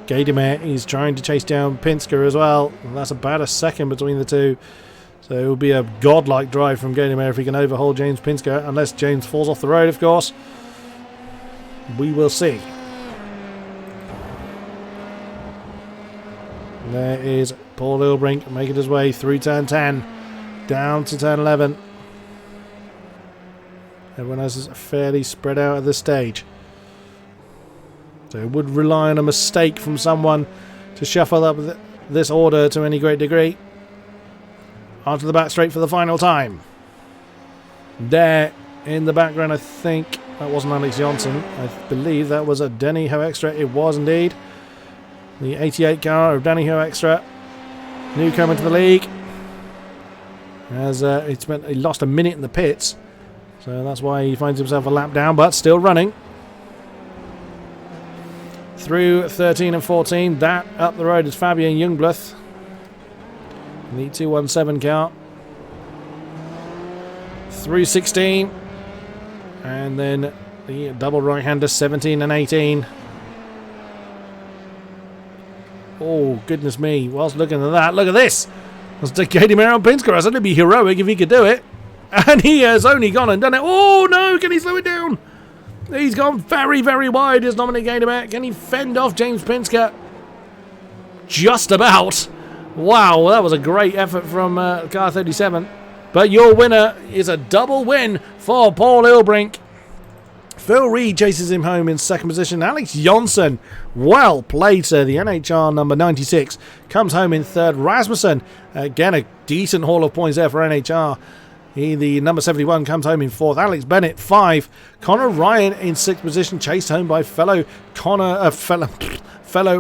Gaydemare is trying to chase down Pinsker as well. And that's about a second between the two. So it will be a godlike drive from Gaydemare if he can overhaul James Pinsker. Unless James falls off the road, of course. We will see. There is Paul Ilbrink making his way through turn 10. Down to turn 11. Everyone else is fairly spread out at this stage. So it would rely on a mistake from someone to shuffle up this order to any great degree. Onto the back straight for the final time. There in the background, I think that wasn't Alex Johnson. I believe that was a Denny Hoekstra. It was indeed. The 88 car of Danny Hoekstra. Newcomer to the league. As he lost a minute in the pits. So that's why he finds himself a lap down, but still running. Through 13 and 14, that up the road is Fabian Jungbluth. The 217 car. Through 16. And then the double right-hander 17 and 18. Oh, goodness me. Whilst looking at that, look at this. That's Gaydemare on Pinsker. I said it'd be heroic if he could do it. And he has only gone and done it. Oh, no. Can he slow it down? He's gone very, very wide, is Dominic Gaydemare. Can he fend off James Pinsker? Just about. Wow, that was a great effort from car 37. But your winner is a double win for Paul Ilbrink. Phil Reed chases him home in second position. Alex Jonsson, well played, sir. The NHR number 96 comes home in third. Rasmussen, again, a decent haul of points there for NHR. The number 71 comes home in fourth. Alex Bennett, 5. Connor Ryan in sixth position, chased home by fellow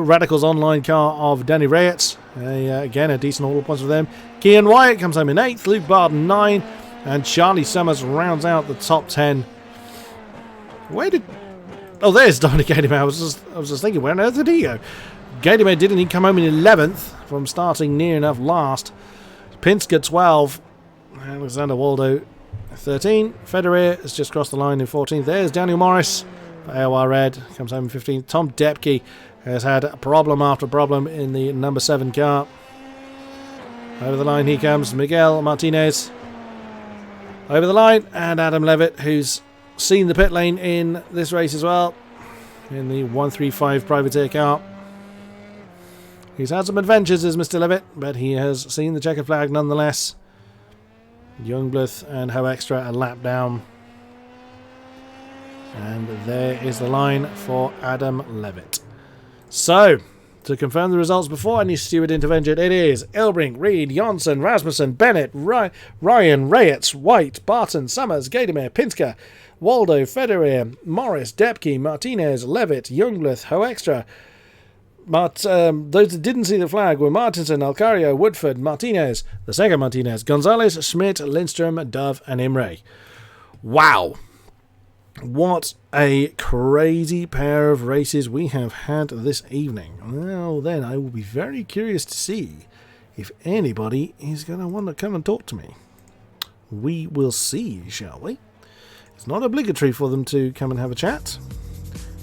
Radicals Online car of Danny Reyes. Again, a decent haul of points for them. Cian Wyatt comes home in 8th. Luke Barton, 9. And Charlie Summers rounds out the top 10. Where did... Oh, there's Dominic Gaydemare. I was just thinking, where on earth did he go? Gaydemare didn't. He come home in 11th from starting near enough last. Pinsker, 12. Alexander Waldo, 13. Federer has just crossed the line in 14th. There's Daniel Morris for AOR Red. Comes home in 15th. Tom Depke has had problem after problem in the number 7 car. Over the line he comes. Miguel Martinez. Over the line. And Adam Levitt, who's seen the pit lane in this race as well. In the 135 privateer car. He's had some adventures as Mr. Levitt, but he has seen the checkered flag nonetheless. Jungbluth and Hoekstra a lap down. And there is the line for Adam Levitt. So, to confirm the results before any steward intervention, it is Ilbrink, Reed, Jonsson, Rasmussen, Bennett, Ryan, Reyes, White, Barton, Summers, Gaydemare, Pinsker, Waldo, Federer, Morris, Depke, Martinez, Levitt, Jungbluth, Hoekstra. But those that didn't see the flag were Martinson, Alcario, Woodford, Martinez, the second Martinez, Gonzalez, Schmidt, Lindstrom, Dove, and Imre. Wow. What a crazy pair of races we have had this evening. Well, then, I will be very curious to see if anybody is going to want to come and talk to me. We will see, shall we? It's not obligatory for them to come and have a chat,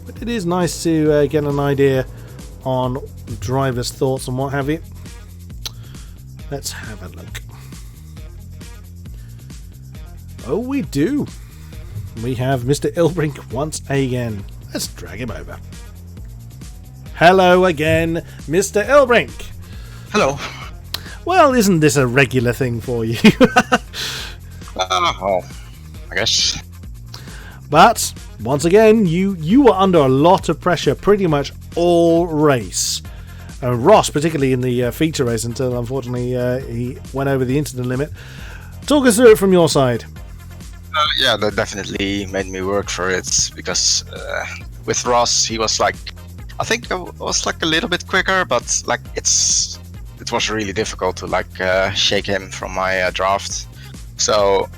but it is nice to get an idea on drivers' thoughts and what have you. Let's have a look. Oh, we do. we have Mr. Ilbrink once again. Let's drag him over. Hello again, Mr. Ilbrink. Hello. Well, isn't this a regular thing for you? Well, I guess. But, once again, you were under a lot of pressure pretty much all race. Ross, particularly in the feature race, until unfortunately he went over the incident limit. Talk us through it from your side. Yeah, that definitely made me work for it, because with Ross, he was like, I think I was like a little bit quicker, but like it was really difficult to like shake him from my draft. So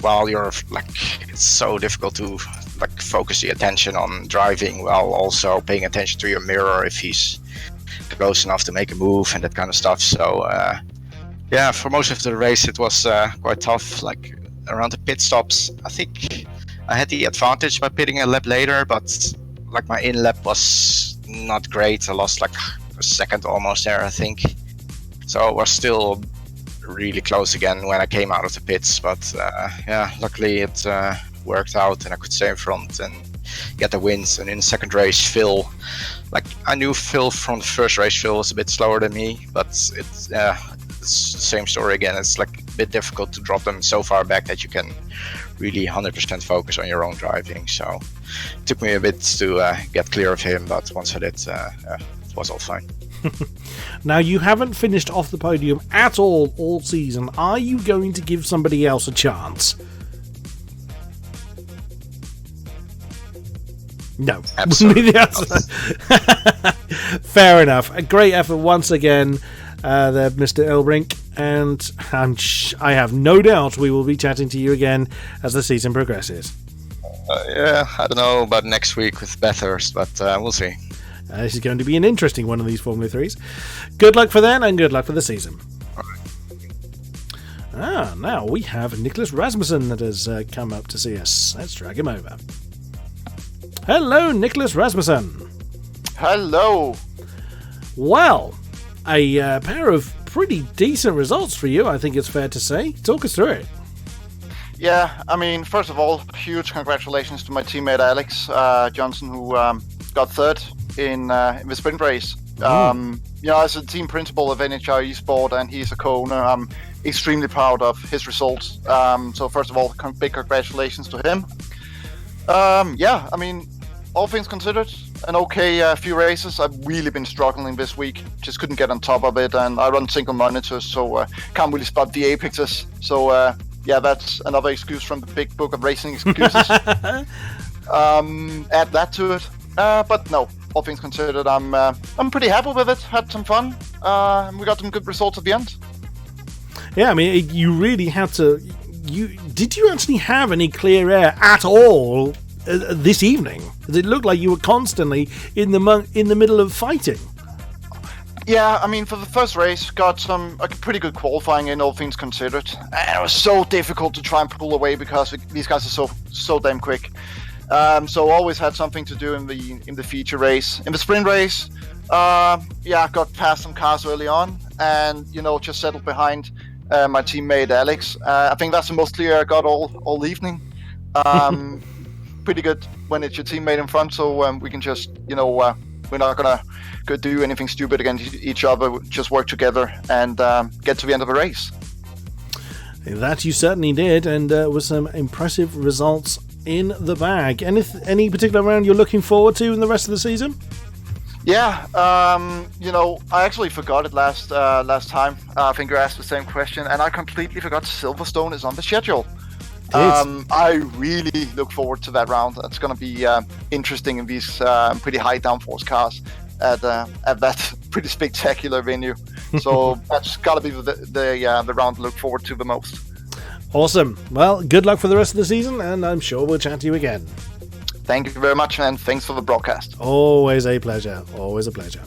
while you're like, it's so difficult to like focus the attention on driving while also paying attention to your mirror if he's close enough to make a move and that kind of stuff. So yeah, for most of the race it was quite tough. Like around the pit stops, I think I had the advantage by pitting a lap later, but like my in lap was not great. I lost like a second almost there, I think. So it was still really close again when I came out of the pits, but yeah, luckily it worked out and I could stay in front and get the wins. And in the second race, Phil, like I knew Phil from the first race, Phil was a bit slower than me, but it's the same story again. It's like a bit difficult to drop them so far back that you can really 100% focus on your own driving. So it took me a bit to get clear of him, but once I did, it was all fine. Now, you haven't finished off the podium at all season. Are you going to give somebody else a chance? No. Absolutely. Fair enough. A great effort once again there, Mr. Ilbrink, and I have no doubt we will be chatting to you again as the season progresses. Yeah, I don't know about next week with Bathurst, but we'll see. This is going to be an interesting one of these Formula 3s. Good luck for then, and good luck for the season. Now we have Nicholas Rasmussen that has come up to see us. Let's drag him over. Hello, Nicholas Rasmussen. Hello. Well, a pair of pretty decent results for you, I think it's fair to say. Talk us through it. Yeah, I mean, first of all, huge congratulations to my teammate Alex Johnson, who got third in the sprint race. As a team principal of NHR Esport, and he's a co-owner, I'm extremely proud of his results. So first of all, big congratulations to him. I mean, all things considered, an okay few races. I've really been struggling this week, just couldn't get on top of it, and I run single monitors, so can't really spot the apexes. So that's another excuse from the big book of racing excuses. Add that to it, but no. All things considered, I'm pretty happy with it. Had some fun. We got some good results at the end. Yeah, I mean, you really had to. Did you actually have any clear air at all this evening? It looked like you were constantly in the middle of fighting. Yeah, I mean, for the first race, got some pretty good qualifying in, all things considered. And it was so difficult to try and pull away because these guys are so damn quick. So always had something to do in the feature race. In the sprint race, got past some cars early on, and just settled behind my teammate Alex. I think that's the most clear I got all evening. Pretty good when it's your teammate in front, so we can just we're not gonna go do anything stupid against each other. Just work together and get to the end of a race. That you certainly did, and with some impressive results in the bag. Any particular round you're looking forward to in the rest of the season? Yeah, I actually forgot it last time. I think you asked the same question, and I completely forgot Silverstone is on the schedule. I really look forward to that round. It's going to be interesting in these pretty high downforce cars at that pretty spectacular venue. So that's got to be the round to look forward to the most. Awesome. Well, good luck for the rest of the season, and I'm sure we'll chat to you again. Thank you very much, and thanks for the broadcast. Always a pleasure. Always a pleasure.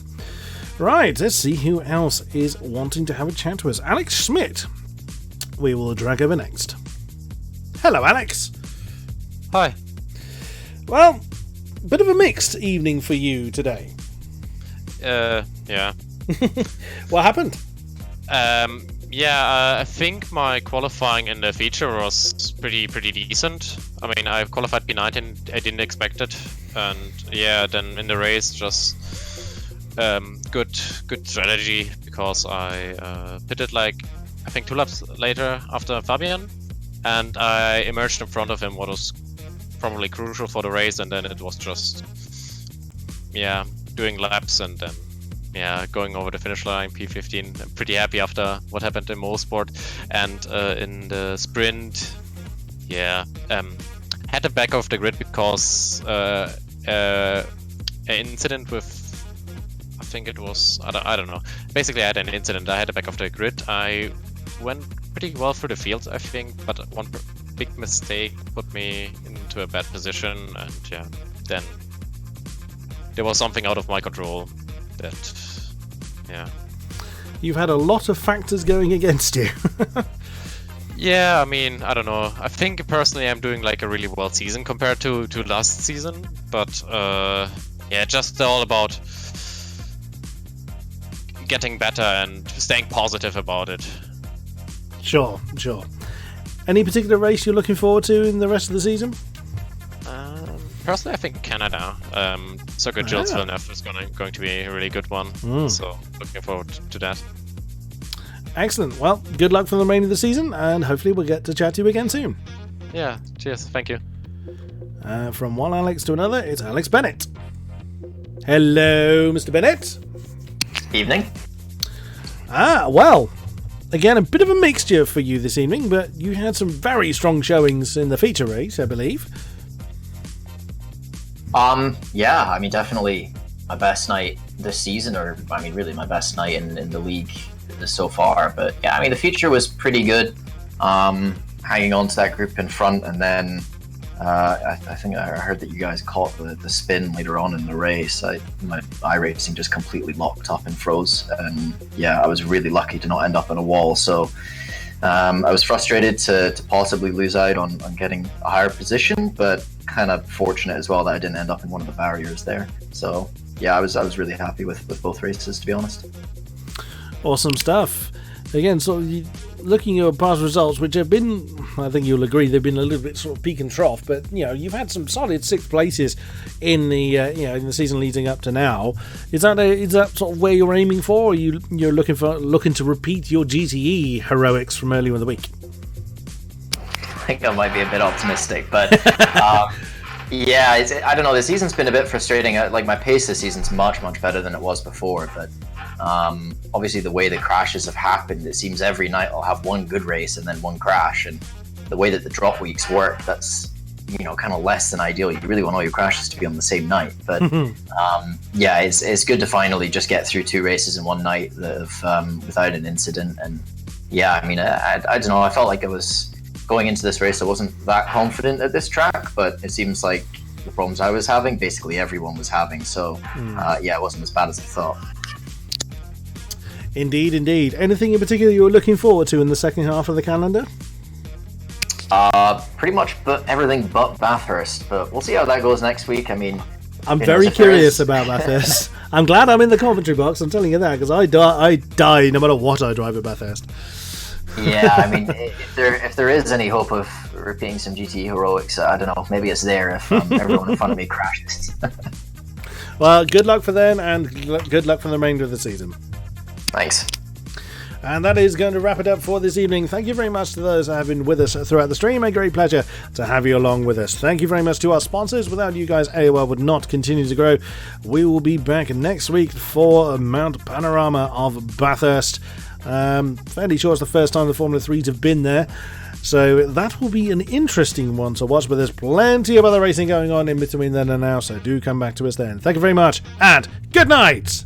Right, let's see who else is wanting to have a chat to us. Alex Schmidt. We will drag over next. Hello, Alex. Hi. Well, bit of a mixed evening for you today. Yeah. What happened? Yeah, I think my qualifying in the feature was pretty decent. I mean, I qualified P9 and I didn't expect it, and yeah, then in the race just good strategy, because I pitted like I think 2 laps later after Fabian, and I emerged in front of him, what was probably crucial for the race, and then it was just doing laps and then going over the finish line, P15. I'm pretty happy after what happened in Motorsport. And in the sprint, had the back of the grid because an incident with, I think it was, I don't know. Basically, I had an incident. I had the back of the grid. I went pretty well through the field, I think, but one big mistake put me into a bad position, and then there was something out of my control. You've had a lot of factors going against you. Yeah, I mean, I don't know. I think personally I'm doing like a really well season compared to last season, but just all about getting better and staying positive about it. Sure. Any particular race you're looking forward to in the rest of the season? Personally, I think Canada. Circuit Gilles Villeneuve is going to be a really good one. So looking forward to that. Excellent. Well, good luck for the remainder of the season, and hopefully we'll get to chat to you again soon. Yeah, cheers. Thank you. From one Alex to another, it's Alex Bennett. Hello, Mr. Bennett. Evening. Well, again, a bit of a mixture for you this evening, but you had some very strong showings in the feature race, I believe. Yeah, I mean, definitely my best night this season, or I mean, really my best night in the league so far. But yeah, I mean, the feature was pretty good. Hanging on to that group in front, and then I think I heard that you guys caught the spin later on in the race. My iRacing just completely locked up and froze, and yeah, I was really lucky to not end up on a wall. So I was frustrated to possibly lose out on getting a higher position, but kind of fortunate as well that I didn't end up in one of the barriers there. So yeah, I was really happy with both races, to be honest. Awesome stuff. Again, so looking at your past results, which have been, I think you'll agree, they've been a little bit sort of peak and trough, but you've had some solid 6th places in the in the season leading up to now. Is that sort of where you're aiming for, or you're looking to repeat your GTE heroics from earlier in the week? I think I might be a bit optimistic, but yeah, I don't know. The season's been a bit frustrating. Like, my pace this season's much better than it was before, but obviously the way the crashes have happened, it seems every night I'll have one good race and then one crash, and the way that the drop weeks work, that's kind of less than ideal. You really want all your crashes to be on the same night, but yeah, it's good to finally just get through 2 races in one night that have, without an incident. And yeah, I mean, I don't know, I felt like I was going into this race, I wasn't that confident at this track, but it seems like the problems I was having, basically everyone was having. So yeah, it wasn't as bad as I thought. Indeed. Anything in particular you were looking forward to in the second half of the calendar? Pretty much everything but Bathurst, but we'll see how that goes next week. I mean, I'm very curious about Bathurst. I'm glad I'm in the commentary box, I'm telling you that, because I die no matter what I drive at Bathurst. Yeah, I mean, if there is any hope of repeating some GT heroics, I don't know, maybe it's there if everyone in front of me crashes. Well, good luck for then, and good luck for the remainder of the season. Thanks. And that is going to wrap it up for this evening. Thank you very much to those that have been with us throughout the stream. A great pleasure to have you along with us. Thank you very much to our sponsors. Without you guys, AOR would not continue to grow. We will be back next week for Mount Panorama of Bathurst. Fairly sure it's the first time the Formula 3s have been there, so that will be an interesting one to watch, but there's plenty of other racing going on in between then and now, so do come back to us then. Thank you very much, and good night!